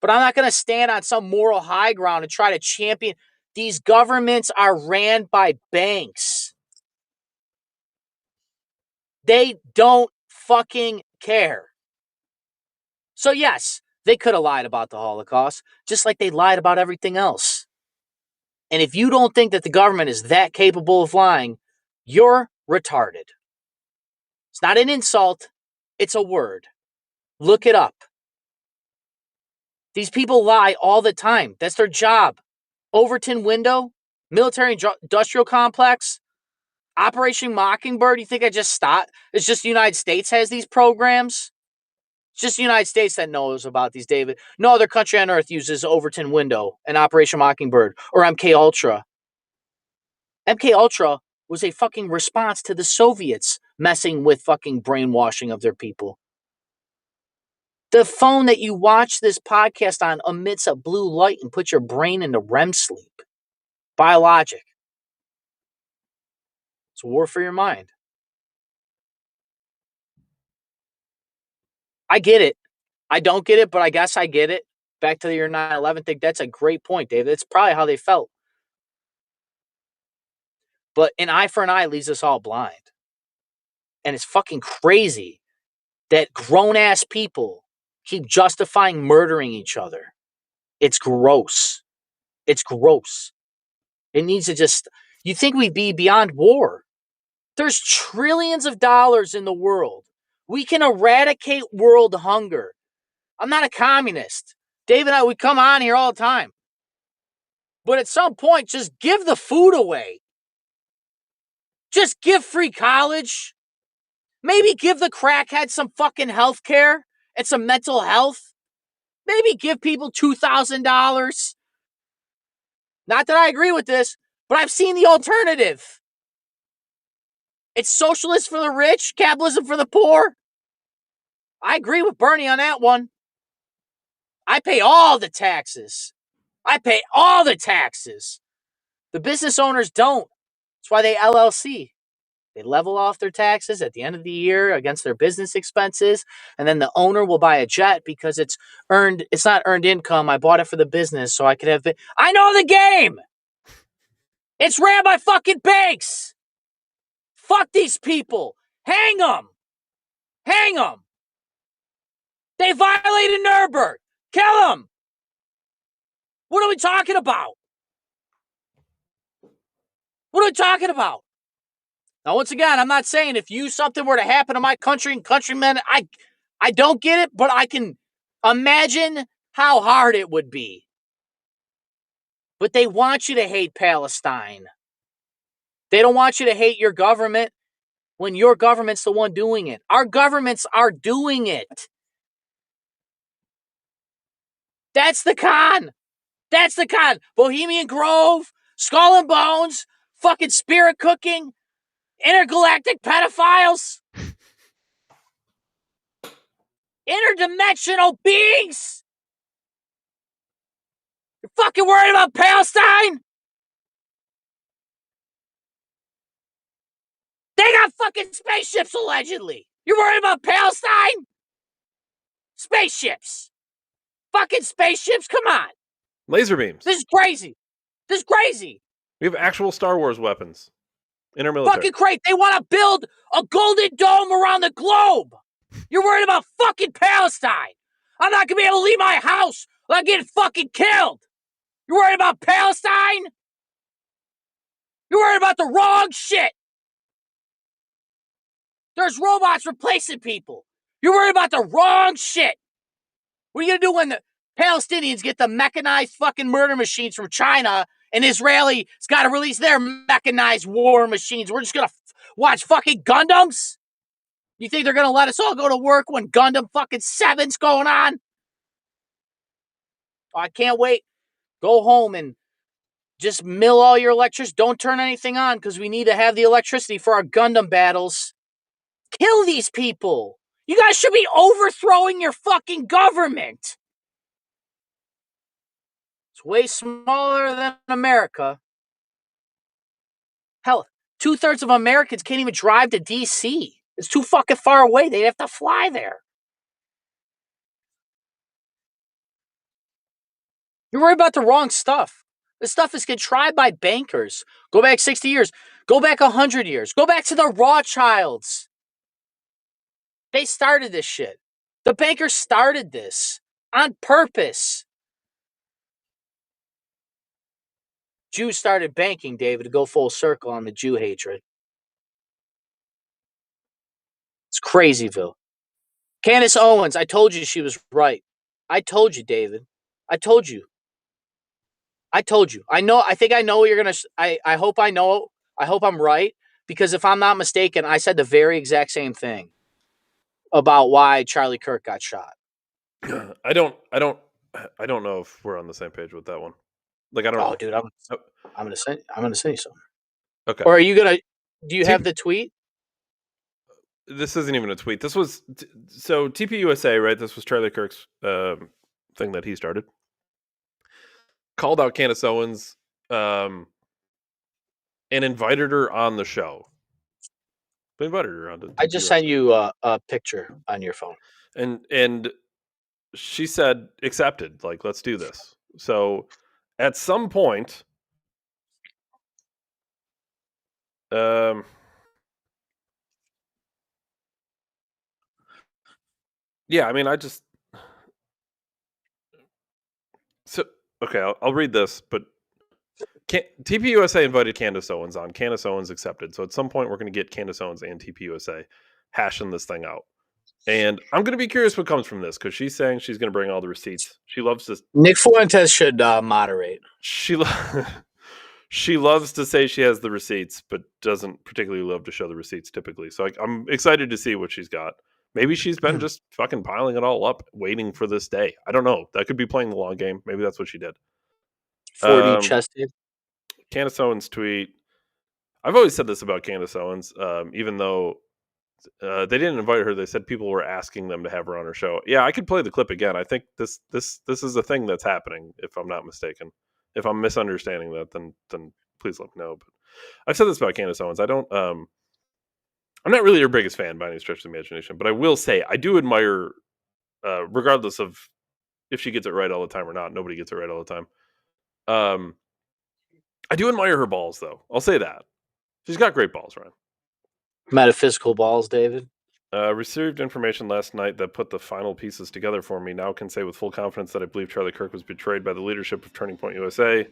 But I'm not going to stand on some moral high ground and try to champion. These governments are ran by banks. They don't fucking care. So yes, they could have lied about the Holocaust, just like they lied about everything else. And if you don't think that the government is that capable of lying, you're retarded. It's not an insult. It's a word. Look it up. These people lie all the time. That's their job. Overton Window, military industrial complex, Operation Mockingbird. You think I just stopped? It's just the United States has these programs? It's just the United States that knows about these, David. No other country on earth uses Overton Window and Operation Mockingbird or MK Ultra. MK Ultra was a fucking response to the Soviets messing with fucking brainwashing of their people. The phone that you watch this podcast on emits a blue light and puts your brain into REM sleep. Biologic. It's war for your mind. I get it. I don't get it, but I guess I get it. Back to your 9/11 thing. That's a great point, David. It's probably how they felt. But an eye for an eye leaves us all blind. And it's fucking crazy that grown-ass people keep justifying murdering each other. It's gross. It's gross. It needs to just... You think we'd be beyond war? There's trillions of dollars in the world. We can eradicate world hunger. I'm not a communist. Dave and I, we come on here all the time. But at some point, just give the food away. Just give free college. Maybe give the crackhead some fucking health care and some mental health. Maybe give people $2,000. Not that I agree with this, but I've seen the alternative. It's socialist for the rich, capitalism for the poor. I agree with Bernie on that one. I pay all the taxes. I pay all the taxes. The business owners don't. That's why they LLC. They level off their taxes at the end of the year against their business expenses. And then the owner will buy a jet because it's not earned income. I bought it for the business so I could have it. I know the game. It's ran by fucking banks. Fuck these people. Hang them. Hang them. They violated Nuremberg. Kill them. What are we talking about? What are we talking about? Now, once again, I'm not saying if something were to happen to my country and countrymen, I don't get it, but I can imagine how hard it would be. But they want you to hate Palestine. They don't want you to hate your government when your government's the one doing it. Our governments are doing it. That's the con. That's the con. Bohemian Grove, Skull and Bones, fucking spirit cooking, intergalactic pedophiles. interdimensional beings? You're fucking worried about Palestine? They got fucking spaceships, allegedly. You're worried about Palestine? Spaceships. Fucking spaceships? Come on. Laser beams. This is crazy. This is crazy. We have actual Star Wars weapons in our military. Fucking crazy. They want to build a golden dome around the globe. You're worried about fucking Palestine. I'm not going to be able to leave my house without getting fucking killed. You're worried about Palestine? You're worried about the wrong shit. There's robots replacing people. You're worried about the wrong shit. What are you going to do when the Palestinians get the mechanized fucking murder machines from China and Israeli's got to release their mechanized war machines? We're just going to watch fucking Gundams? You think they're going to let us all go to work when Gundam fucking 7's going on? Oh, I can't wait. Go home and just mill all your electricity. Don't turn anything on because we need to have the electricity for our Gundam battles. Kill these people. You guys should be overthrowing your fucking government. It's way smaller than America. Hell, 2/3 of Americans can't even drive to D.C. It's too fucking far away. They'd have to fly there. You're worried about the wrong stuff. This stuff is contrived by bankers. Go back 60 years. Go back 100 years. Go back to the Rothschilds. They started this shit. The bankers started this on purpose. Jews started banking, David, to go full circle on the Jew hatred. It's crazyville. Candace Owens, I told you she was right. I told you, David. I told you. I told you. I know. I think I know what you're going to. I hope I know. I hope I'm right. Because if I'm not mistaken, I said the very exact same thing about why Charlie Kirk got shot. I don't know if we're on the same page with that one. Like, I don't know. Oh, dude, I'm gonna send you something. Okay. Or are you gonna? Do you have the tweet? This isn't even a tweet. This was so TPUSA, right? This was Charlie Kirk's thing that he started. Called out Candace Owens, and invited her on the show. They invited her on to TPUSA. I just sent you a picture on your phone, and she said accepted. Like, let's do this. So at some point, yeah, I mean, okay, I'll read this, but TPUSA invited Candace Owens on. Candace Owens accepted. So at some point, we're going to get Candace Owens and TPUSA hashing this thing out. And I'm going to be curious what comes from this, because she's saying she's going to bring all the receipts. She loves to. Nick Fuentes should moderate. She loves to say she has the receipts, but doesn't particularly love to show the receipts typically. So I'm excited to see what she's got. Maybe she's been just fucking piling it all up, waiting for this day. I don't know. That could be playing the long game. Maybe that's what she did. 4D chested. Candace Owens tweet. I've always said this about Candace Owens, even though they didn't invite her. They said people were asking them to have her on her show. Yeah, I could play the clip again. I think this is a thing that's happening, if I'm not mistaken. If I'm misunderstanding that, then please let me know. But I've said this about Candace Owens. I'm not really her biggest fan by any stretch of the imagination, but I will say I do admire, regardless of if she gets it right all the time or not. Nobody gets it right all the time. I do admire her balls, though. I'll say that. She's got great balls, Ryan. Metaphysical balls, David. Received information last night that put the final pieces together for me. Now can say with full confidence that I believe Charlie Kirk was betrayed by the leadership of Turning Point USA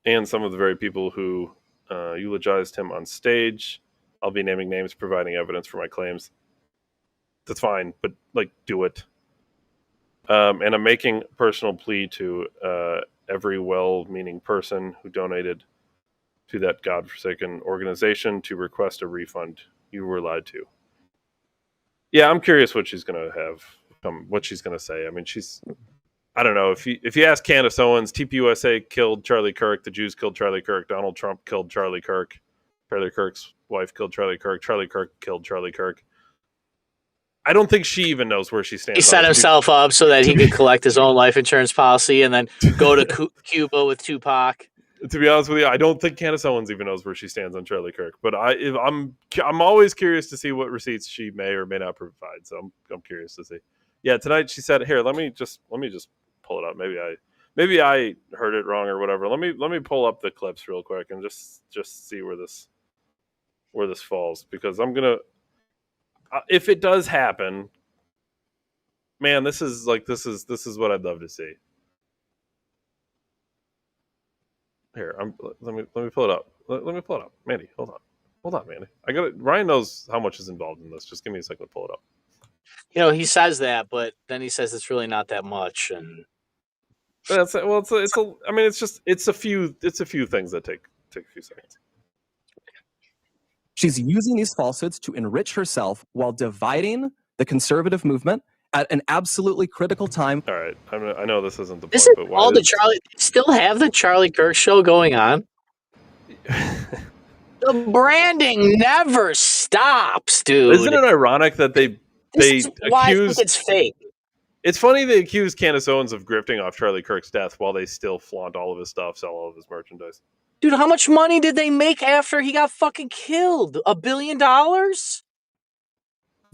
and some of the very people who eulogized him on stage. I'll be naming names, providing evidence for my claims. That's fine, but do it. And I'm making a personal plea to every well-meaning person who donated to that godforsaken organization to request a refund. You were lied to. Yeah, I'm curious what she's going to have, what she's going to say. I mean, I don't know. If you ask Candace Owens, TPUSA killed Charlie Kirk, the Jews killed Charlie Kirk, Donald Trump killed Charlie Kirk, Charlie Kirk's wife killed Charlie Kirk killed Charlie Kirk. I don't think she even knows where she stands. He set himself up so that he could collect his own life insurance policy and then go to Cuba with Tupac. To be honest with you, I don't think Candace Owens even knows where she stands on Charlie Kirk. But I'm always curious to see what receipts she may or may not provide. So I'm curious to see. Yeah, tonight she said, "Here, let me just pull it up. Maybe I heard it wrong or whatever. Let me pull up the clips real quick and just see where this falls, because I'm gonna, if it does happen, man, this is what I'd love to see. Here, let me pull it up. Let me pull it up, Mandy. Hold on, Mandy. I got it. Ryan knows how much is involved in this. Just give me a second to pull it up. You know, he says that, but then he says it's really not that much, and it's a few things that take a few seconds. She's using these falsehoods to enrich herself while dividing the conservative movement at an absolutely critical time. All right, I know this isn't the point, is it but all the Charlie? Still have the Charlie Kirk show going on? The branding never stops, dude. Isn't it ironic that they accuse? Why I think it's fake. It's funny they accuse Candace Owens of grifting off Charlie Kirk's death while they still flaunt all of his stuff, sell all of his merchandise. Dude, how much money did they make after he got fucking killed? $1 billion?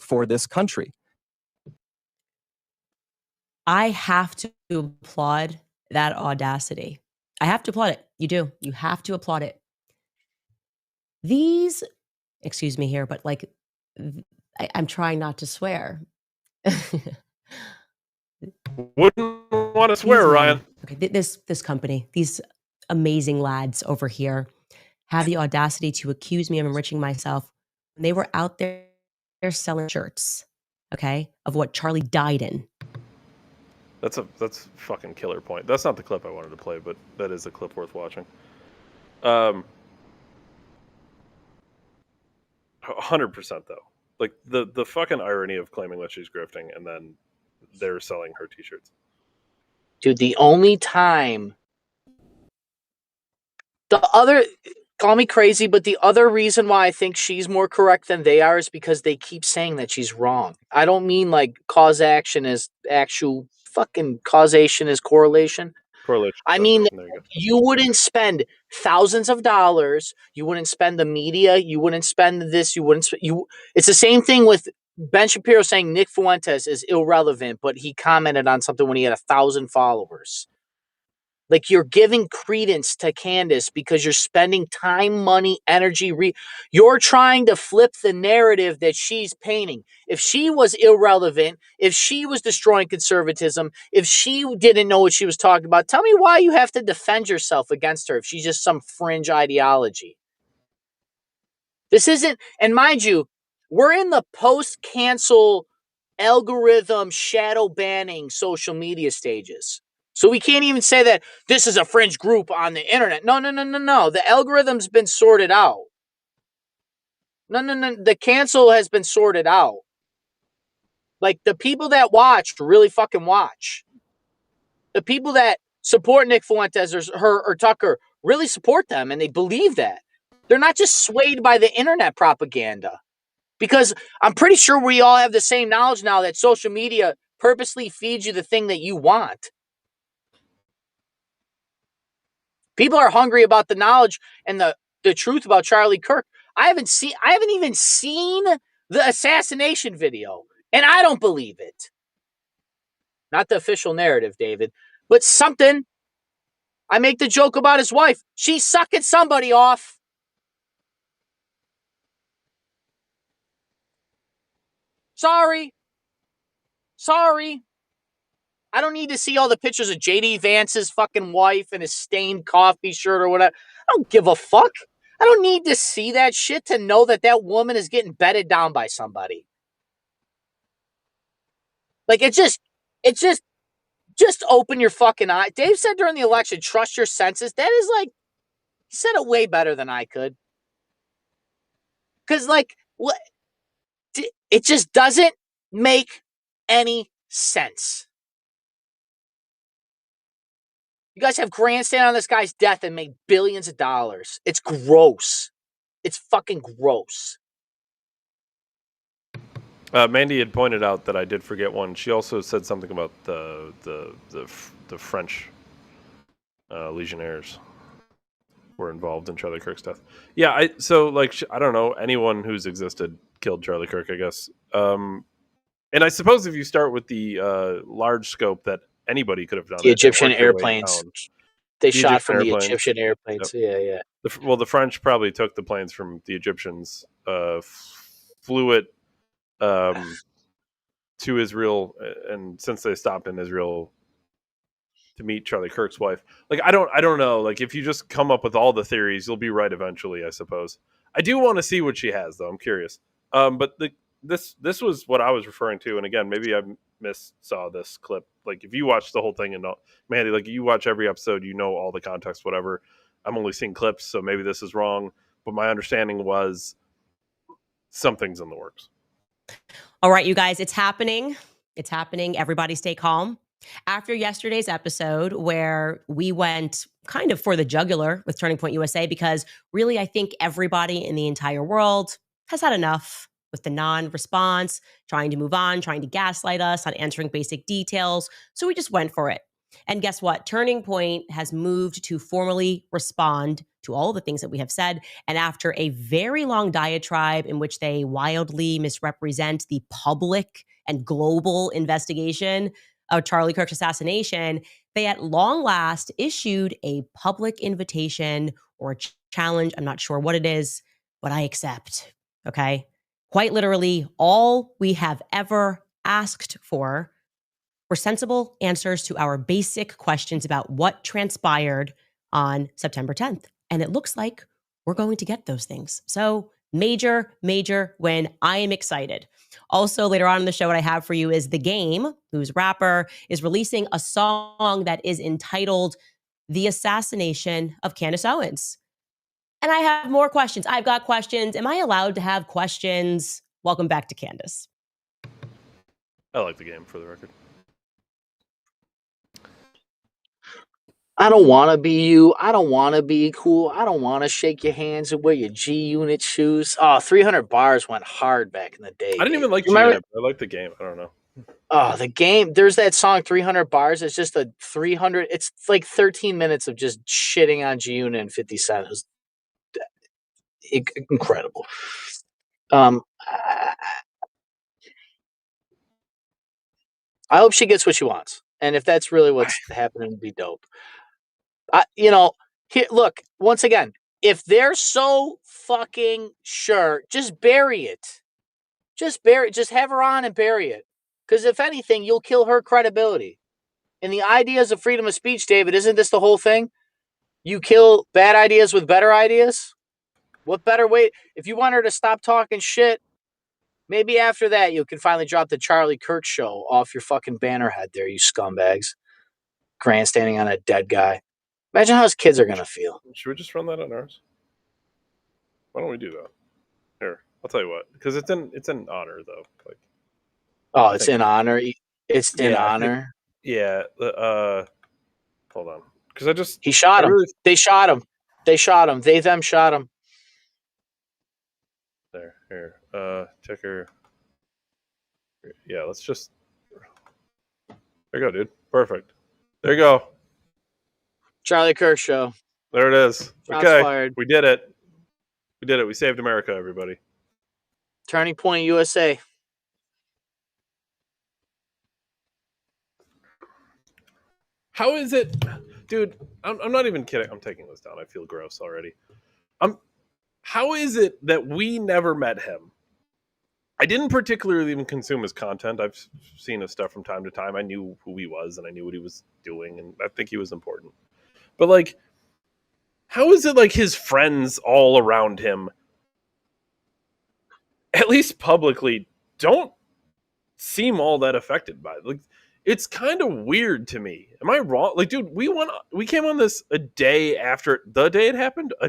For this country. I have to applaud that audacity. I have to applaud it. You do. You have to applaud it. These, excuse me here, but like, I'm trying not to swear. Wouldn't want to swear, Ryan. Okay, this company, these amazing lads over here, have the audacity to accuse me of enriching myself when they were out there selling shirts, okay, of what Charlie died in. That's a fucking killer point. That's not the clip I wanted to play, but that is a clip worth watching. 100% though. Like the fucking irony of claiming that she's grifting and then they're selling her t-shirts. Dude, the only time call me crazy, but the other reason why I think she's more correct than they are is because they keep saying that she's wrong. I don't mean like causation is actual fucking causation is correlation. I mean, you wouldn't spend thousands of dollars. You wouldn't spend the media. You wouldn't spend this. You wouldn't. It's the same thing with Ben Shapiro saying Nick Fuentes is irrelevant, but he commented on something when he had 1,000 followers. Like, you're giving credence to Candace because you're spending time, money, energy. You're trying to flip the narrative that she's painting. If she was irrelevant, if she was destroying conservatism, if she didn't know what she was talking about, tell me why you have to defend yourself against her if she's just some fringe ideology. This isn't, and mind you, we're in the post-cancel algorithm shadow banning social media stages. So we can't even say that this is a fringe group on the internet. No. The algorithm's been sorted out. No. The cancel has been sorted out. Like, the people that watch really fucking watch. The people that support Nick Fuentes or Tucker really support them, and they believe that. They're not just swayed by the internet propaganda. Because I'm pretty sure we all have the same knowledge now that social media purposely feeds you the thing that you want. People are hungry about the knowledge and the truth about Charlie Kirk. I haven't even seen the assassination video, and I don't believe it. Not the official narrative, David, but something. I make the joke about his wife. She's sucking somebody off. Sorry. I don't need to see all the pictures of J.D. Vance's fucking wife and his stained coffee shirt or whatever. I don't give a fuck. I don't need to see that shit to know that that woman is getting bedded down by somebody. Like, it's just open your fucking eye. Dave said during the election, trust your senses. That is like, he said it way better than I could. Because, like, it just doesn't make any sense. You guys have grandstand on this guy's death and made billions of dollars. It's gross. It's fucking gross. Mandy had pointed out that I did forget one. She also said something about the French Legionnaires were involved in Charlie Kirk's death. Yeah, I don't know, anyone who's existed killed Charlie Kirk, I guess. And I suppose if you start with the large scope that anybody could have done the it, Egyptian airplanes. They shot from the Egyptian airplanes. Yep. Yeah. The French probably took the planes from the Egyptians, flew it to Israel, and since they stopped in Israel to meet Charlie Kirk's wife, like I don't know. Like if you just come up with all the theories, you'll be right eventually, I suppose. I do want to see what she has, though. I'm curious. But this was what I was referring to, and again, maybe I saw this clip. Like if you watch the whole thing and Mandy, like you watch every episode, you know all the context, whatever. I'm only seeing clips, so maybe this is wrong. But my understanding was something's in the works. All right, you guys, it's happening. It's happening. Everybody stay calm. After yesterday's episode, where we went kind of for the jugular with Turning Point USA, because really, I think everybody in the entire world has had enough with the non-response, trying to move on, trying to gaslight us on answering basic details. So we just went for it. And guess what? Turning Point has moved to formally respond to all the things that we have said. And after a very long diatribe in which they wildly misrepresent the public and global investigation of Charlie Kirk's assassination, they at long last issued a public invitation or challenge. I'm not sure what it is, but I accept. Okay. Quite literally, all we have ever asked for were sensible answers to our basic questions about what transpired on September 10th. And it looks like we're going to get those things. So major win. I am excited. Also, later on in the show, what I have for you is The Game, whose rapper is releasing a song that is entitled The Assassination of Candace Owens. And I have more questions. I've got questions. Am I allowed to have questions? Welcome back to Candace. I like The Game, for the record. I don't want to be you. I don't want to be cool. I don't want to shake your hands and wear your G-Unit shoes. Oh, 300 bars went hard back in the day. I didn't even like G-Unit. I like The Game. I don't know. Oh, The Game. There's that song 300 bars. It's just a 300. It's like 13 minutes of just shitting on G-Unit and 50 Cent. It was incredible. I hope she gets what she wants. And if that's really what's happening, it'd be dope. Look, once again, if they're so fucking sure, just bury it. Just bury it. Just have her on and bury it. Because if anything, you'll kill her credibility. And the ideas of freedom of speech, David, isn't this the whole thing? You kill bad ideas with better ideas? What better way? If you want her to stop talking shit, maybe after that you can finally drop the Charlie Kirk show off your fucking banner head there, you scumbags. Grandstanding on a dead guy. Imagine how his kids are going to feel. Should we just run that on ours? Why don't we do that? Here, I'll tell you what. Because it's in honor, though. Like, it's in honor? It's in honor? Hold on. Because He shot him. They shot him. They shot him. Them shot him. There. Here. Ticker. Yeah, let's just... There you go, dude. Perfect. There you go. Charlie Kirk show. There it is. Shots okay. fired. We did it. We saved America, everybody. Turning Point USA. How is it? Dude, I'm not even kidding. I'm taking this down. I feel gross already. How is it that we never met him? I didn't particularly even consume his content. I've seen his stuff from time to time. I knew who he was and I knew what he was doing, and I think he was important. But, like, how is it like his friends all around him, at least publicly, don't seem all that affected by it? Like, it's kind of weird to me. Am I wrong? Like, dude, we came on this a day after it happened. I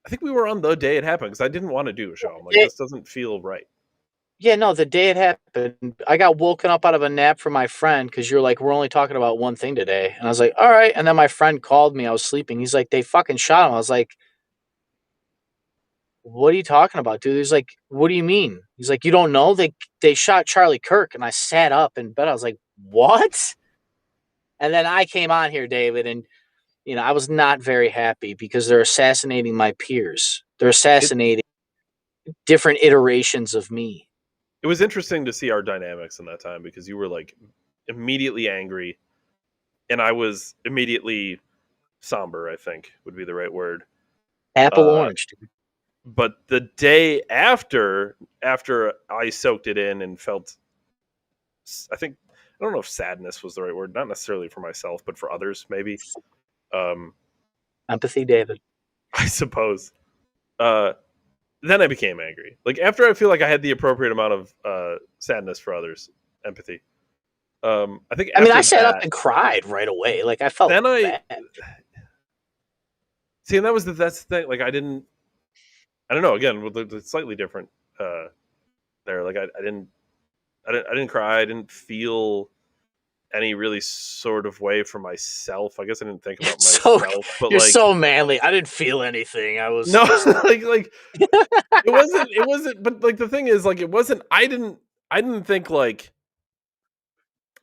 think we were on the day it happened because I didn't want to do a show. I'm like, this doesn't feel right. Yeah, no, the day it happened, I got woken up out of a nap from my friend because you're like, we're only talking about one thing today. And I was like, all right. And then my friend called me. I was sleeping. He's like, they fucking shot him. I was like, what are you talking about, dude? He's like, what do you mean? He's like, you don't know? They shot Charlie Kirk. And I sat up in bed. I was like, what? And then I came on here, David, and I was not very happy because they're assassinating my peers. They're assassinating different iterations of me. It was interesting to see our dynamics in that time because you were like immediately angry, and I was immediately somber, I think would be the right word. Apple orange, dude. But the day after I soaked it in and felt, I don't know if sadness was the right word, not necessarily for myself, but for others, maybe. Empathy, David. I suppose. Then I became angry. Like after I feel like I had the appropriate amount of sadness for others, empathy. I think. I sat up and cried right away. Like I felt bad. See, and that's the thing. Like I don't know. Again, it's slightly different there. Like I didn't cry. I didn't feel any really sort of way for myself. I guess I didn't think about myself. But you're so manly. I didn't feel anything. I was like it wasn't. But like the thing is, like it wasn't. I didn't think like.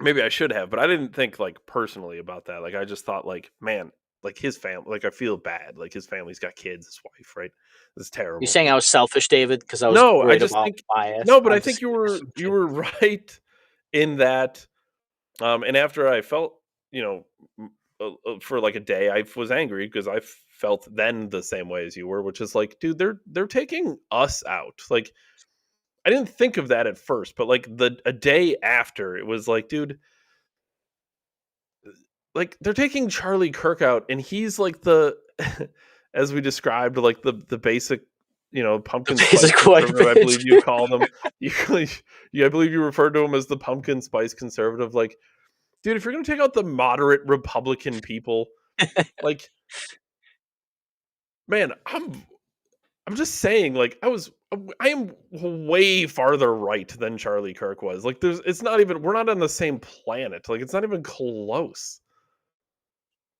Maybe I should have, but I didn't think like personally about that. Like I just thought like, man, like his family, like I feel bad. Like his family's got kids, his wife, right? This is terrible. You're saying I was selfish, David, because I was worried about bias. No, but I think you were right in that. And after I felt, for like a day, I was angry because I felt then the same way as you were, which is like, dude, they're taking us out. Like, I didn't think of that at first, but like a day after, it was like, dude, like they're taking Charlie Kirk out, and he's like the, as we described, like the basic, pumpkin spice conservative, I believe you call them. I believe you referred to him as the pumpkin spice conservative. Like, dude, if you're going to take out the moderate Republican people, like, man, I'm just saying, like, I am way farther right than Charlie Kirk was. Like, we're not on the same planet. Like, it's not even close.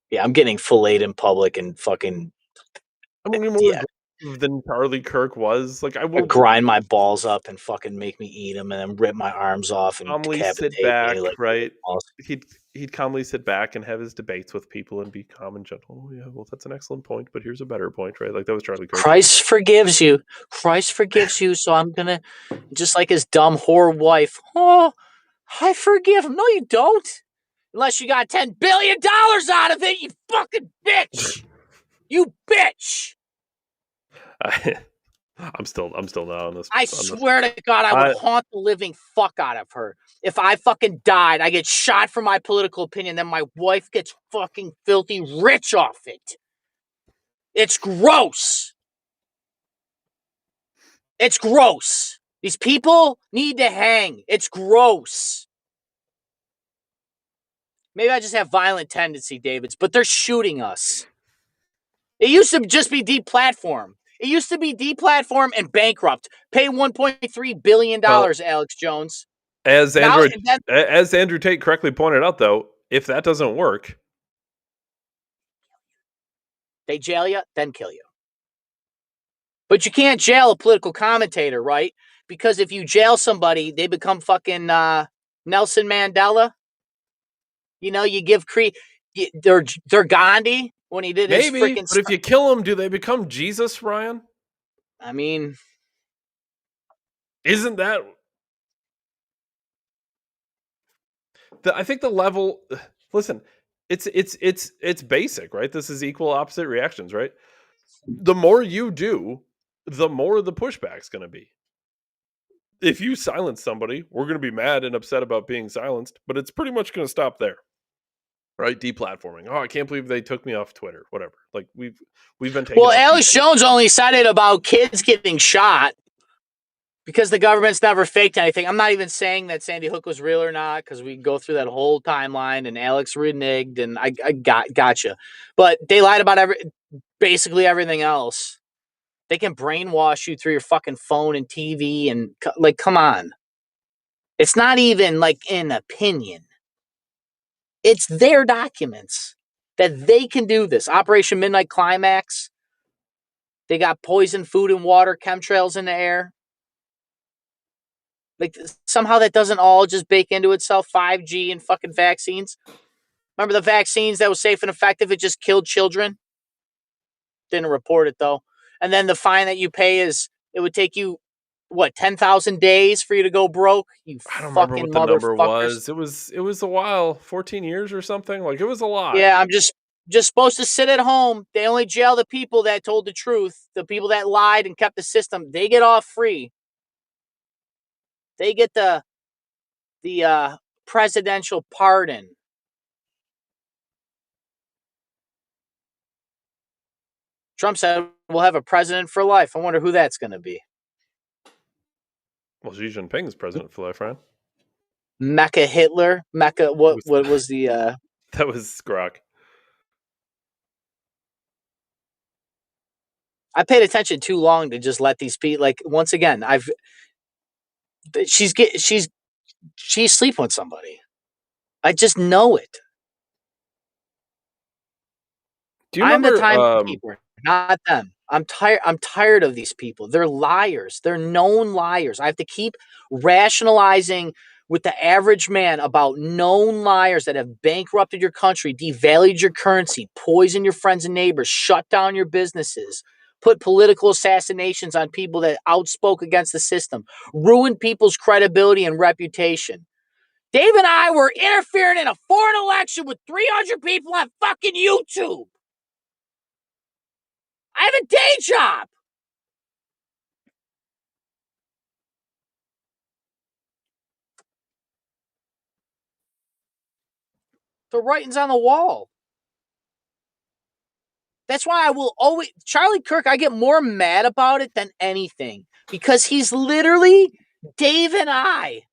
Yeah, I'm getting filleted in public and fucking. I'm more aggressive than Charlie Kirk was. Like, I will grind my balls up and fucking make me eat them, and then rip my arms off and calmly sit back. Me, like, right? He'd calmly sit back and have his debates with people and be calm and gentle. Oh, yeah, well, that's an excellent point, but here's a better point, right? Like that was Charlie Kirk. Christ forgives you. Christ forgives you, so I'm gonna, just like his dumb whore wife. Oh, I forgive him. No, you don't. Unless you got $10 billion out of it, you fucking bitch. You bitch. I'm still not on this. I swear to God, I would haunt the living fuck out of her. If I fucking died, I get shot for my political opinion, then my wife gets fucking filthy rich off it. It's gross. It's gross. These people need to hang. It's gross. Maybe I just have violent tendency, Davids, but they're shooting us. It used to just be deplatform. It used to be deplatform and bankrupt. Pay $1.3 billion, Alex Jones. As Andrew Tate correctly pointed out, though, if that doesn't work, they jail you, then kill you. But you can't jail a political commentator, right? Because if you jail somebody, they become fucking Nelson Mandela. You give they're Gandhi when he did his freaking. But if you kill them, do they become Jesus, Ryan? I mean, isn't that? I think the level. Listen, it's basic, right? This is equal opposite reactions, right? The more you do, the more the pushback's going to be. If you silence somebody, we're going to be mad and upset about being silenced, but it's pretty much going to stop there. Right? Deplatforming. Oh, I can't believe they took me off Twitter. Whatever. Like we've been taking. Well, Alex Jones only cited about kids getting shot because the government's never faked anything. I'm not even saying that Sandy Hook was real or not, because we go through that whole timeline and Alex reneged and I gotcha. But they lied about basically everything else. They can brainwash you through your fucking phone and TV and like, come on. It's not even like an opinion. It's their documents that they can do this. Operation Midnight Climax. They got poison food and water, chemtrails in the air. Like somehow that doesn't all just bake into itself. 5G and fucking vaccines. Remember the vaccines that was safe and effective? It just killed children. Didn't report it though. And then the fine that you pay is it would take you 10,000 days for you to go broke. You I don't remember fucking what the number motherfuckers. was. It was a while, 14 years or something. Like it was a lot. Yeah, I'm just supposed to sit at home. They only jail the people that told the truth. The people that lied and kept the system, they get off free. They get the presidential pardon. Trump said we'll have a president for life. I wonder who that's going to be. Well, Xi Jinping's president for life, right? Mecca Hitler. Mecca. What was the? That was Grok. I paid attention too long to just let these people. Like once again, she's sleeping with somebody. I just know it. Do you remember? I'm the timekeeper, not them. I'm tired of these people. They're liars. They're known liars. I have to keep rationalizing with the average man about known liars that have bankrupted your country, devalued your currency, poisoned your friends and neighbors, shut down your businesses, put political assassinations on people that outspoke against the system, ruined people's credibility and reputation. Dave and I were interfering in a foreign election with 300 people on fucking YouTube. I have a day job. The writing's on the wall. That's why I will always... Charlie Kirk, I get more mad about it than anything. Because he's literally Dave and I.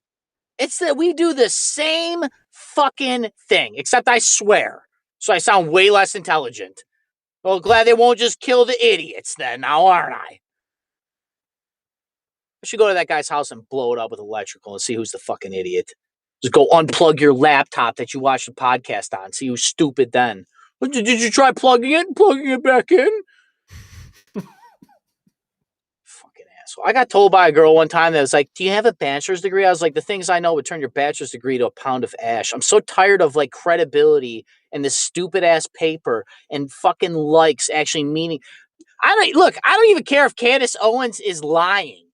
It's that we do the same fucking thing. Except I swear. So I sound way less intelligent. Well, glad they won't just kill the idiots then, now aren't I? I should go to that guy's house and blow it up with electrical and see who's the fucking idiot. Just go unplug your laptop that you watch the podcast on. See who's stupid then. Did you try plugging it back in? Fucking asshole. I got told by a girl one time that was like, do you have a bachelor's degree? I was like, the things I know would turn your bachelor's degree to a pound of ash. I'm so tired of like credibility and this stupid ass paper and fucking likes actually meaning. I don't even care if Candace Owens is lying.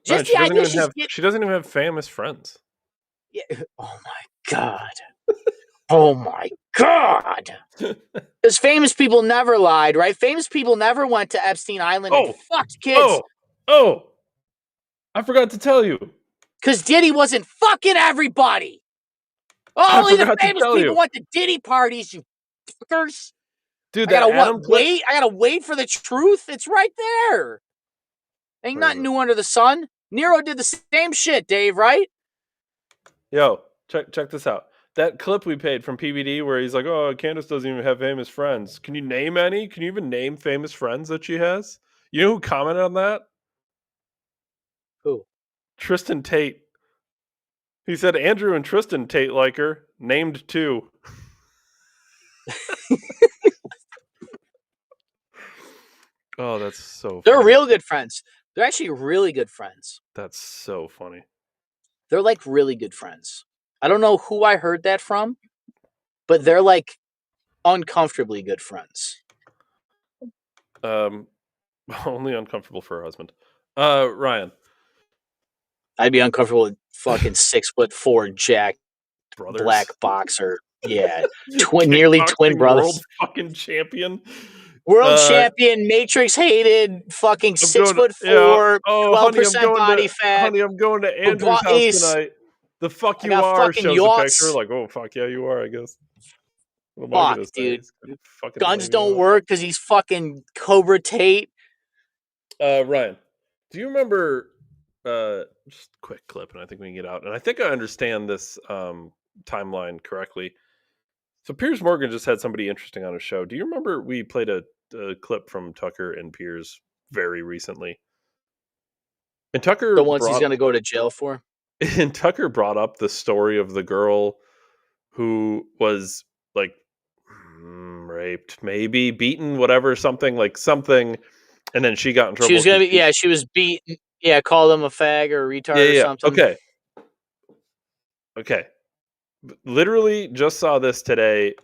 Just the idea she doesn't even have famous friends. Yeah. Oh my God. Oh my God. Because famous people never lied, right? Famous people never went to Epstein Island and fucked kids. Oh, I forgot to tell you. Because Diddy wasn't fucking everybody. Only the famous people went to Diddy parties, you fuckers. Dude, I gotta wait for the truth. It's right there. Ain't nothing new under the sun. Nero did the same shit, Dave, right? Yo, check this out. That clip we paid from PBD where he's like, oh, Candace doesn't even have famous friends. Can you name any? Can you even name famous friends that she has? You know who commented on that? Who? Tristan Tate. He said Andrew and Tristan Tate like her. Named two. Oh, that's so funny. They're real good friends. They're actually really good friends. That's so funny. They're like really good friends. I don't know who I heard that from, but they're like uncomfortably good friends. Only uncomfortable for her husband. Ryan. I'd be uncomfortable with fucking 6'4" jack brothers. Black boxer. Yeah. Nearly twin brothers. World fucking champion. World champion, Matrix hated, fucking 6'4", 12% body fat. Honey, I'm going to Andrew's house tonight. The fuck you are shows a picture. Like, oh fuck yeah, you are. I guess. Fuck, dude. Guns don't work because he's fucking Cobra Tate. Ryan, do you remember? Just a quick clip, and I think we can get out. And I think I understand this timeline correctly. So Piers Morgan just had somebody interesting on his show. Do you remember we played a clip from Tucker and Piers very recently? And Tucker, the ones he's going to go to jail for. And Tucker brought up the story of the girl who was like raped, maybe beaten, whatever, something. And then she got in trouble. She was gonna be, she was beaten. Yeah, called him a fag or a retard or something. Okay. Literally just saw this today.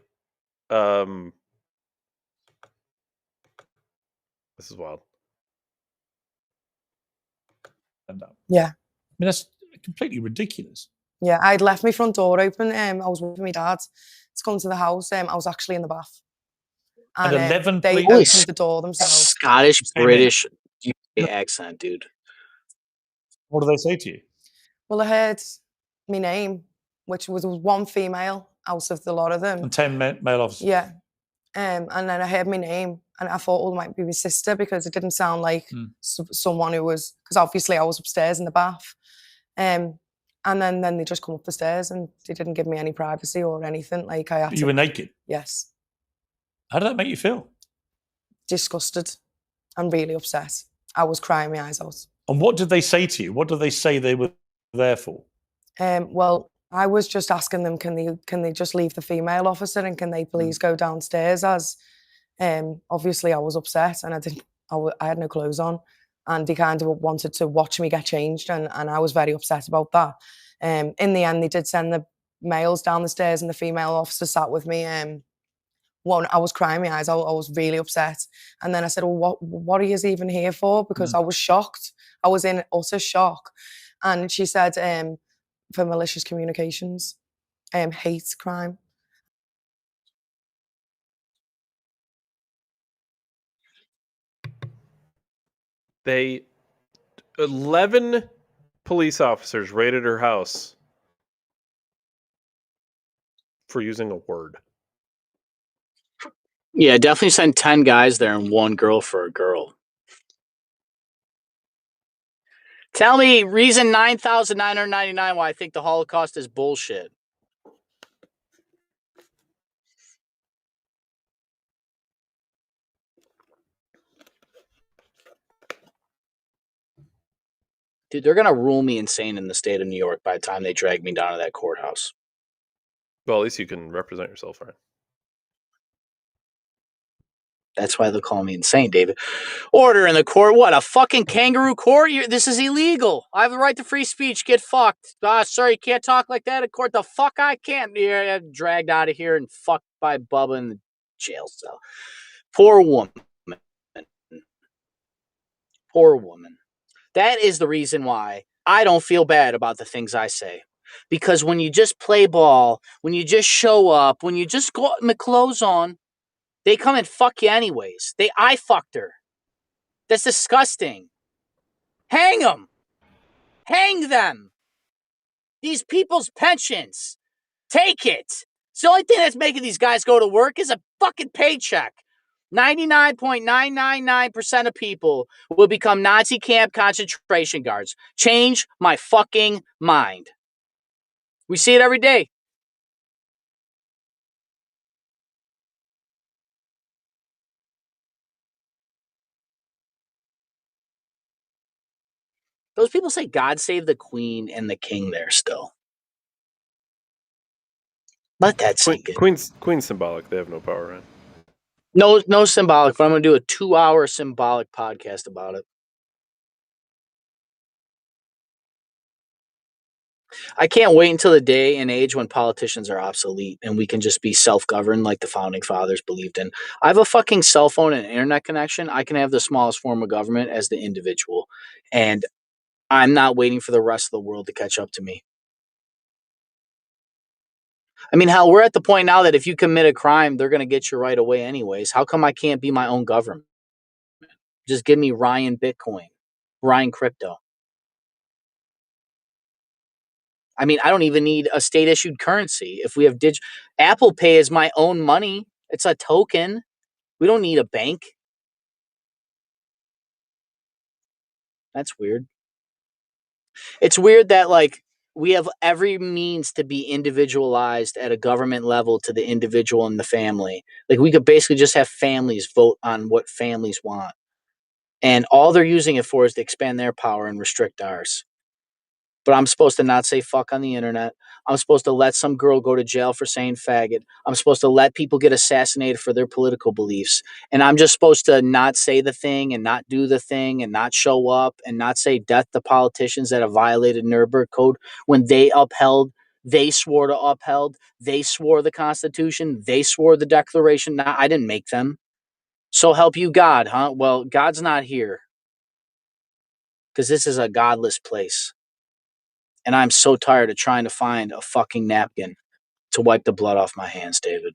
This is wild. Yeah. I mean, that's completely ridiculous. Yeah, I'd left my front door open. I was with my dad to come to the house. I was actually in the bath. And 11 they police. opened the door themselves. Scottish, British accent, dude. What do they say to you? Well, I heard my name, which was one female out of the lot of them. And 10 male officers. Yeah. And then I heard my name, and I thought, well, it might be my sister, because it didn't sound like someone who was, because obviously I was upstairs in the bath. And then they just come up the stairs, and they didn't give me any privacy or anything. Like, I had You were naked? Yes. How did that make you feel? Disgusted and really upset. I was crying my eyes out. And what did they say to you? What did they say they were there for? Well, I was just asking them, can they just leave the female officer, and can they please go downstairs? As obviously I was upset, and I had no clothes on, and they kind of wanted to watch me get changed, and I was very upset about that. In the end, they did send the males down the stairs, and the female officer sat with me. I was crying my eyes out. I was really upset, and then I said, "Well, what are you even here for?" Because I was shocked. I was in utter shock, and she said, "For malicious communications, hate crime." They 11 police officers raided her house for using a word. Yeah, definitely send 10 guys there and 1 girl for a girl. Tell me reason 9,999 why I think the Holocaust is bullshit. Dude, they're going to rule me insane in the state of New York by the time they drag me down to that courthouse. Well, at least you can represent yourself, right? That's why they'll call me insane, David. Order in the court. What, a fucking kangaroo court? This is illegal. I have the right to free speech. Get fucked. Sir, you can't talk like that in court. The fuck I can't. You're dragged out of here and fucked by Bubba in the jail cell. Poor woman. Poor woman. That is the reason why I don't feel bad about the things I say. Because when you just play ball, when you just show up, when you just go out with clothes on, they come and fuck you anyways. I fucked her. That's disgusting. Hang them. Hang them. These people's pensions. Take it. It's the only thing that's making these guys go to work is a fucking paycheck. 99.999% of people will become Nazi camp concentration guards. Change my fucking mind. We see it every day. Those people say God save the queen and the king there still. Let that sink in. Queen's symbolic. They have no power, right? No symbolic, but I'm going to do a 2-hour symbolic podcast about it. I can't wait until the day and age when politicians are obsolete and we can just be self-governed like the founding fathers believed in. I have a fucking cell phone and internet connection. I can have the smallest form of government as the individual. And I'm not waiting for the rest of the world to catch up to me. I mean, hell, we're at the point now that if you commit a crime, they're going to get you right away anyways. How come I can't be my own government? Just give me Ryan Bitcoin, Ryan Crypto. I mean, I don't even need a state-issued currency. If we have Apple Pay is my own money. It's a token. We don't need a bank. That's weird. It's weird that, like, we have every means to be individualized at a government level to the individual and the family. Like, we could basically just have families vote on what families want. And all they're using it for is to expand their power and restrict ours. But I'm supposed to not say fuck on the internet. I'm supposed to let some girl go to jail for saying faggot. I'm supposed to let people get assassinated for their political beliefs. And I'm just supposed to not say the thing and not do the thing and not show up and not say death to politicians that have violated Nuremberg Code when they swore to upheld, they swore the Constitution, they swore the Declaration. Now, I didn't make them. So help you God, huh? Well, God's not here because this is a godless place. And I'm so tired of trying to find a fucking napkin to wipe the blood off my hands, David.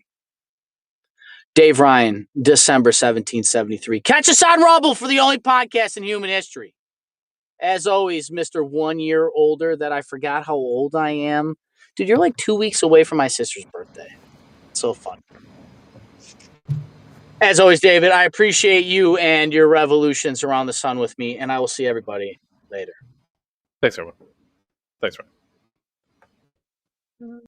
Dave Ryan, December 1773. Catch us on Rumble for the only podcast in human history. As always, Mr. 1 year older that I forgot how old I am. Dude, you're like 2 weeks away from my sister's birthday. It's so fun. As always, David, I appreciate you and your revolutions around the sun with me, and I will see everybody later. Thanks, everyone. Thanks, Ryan.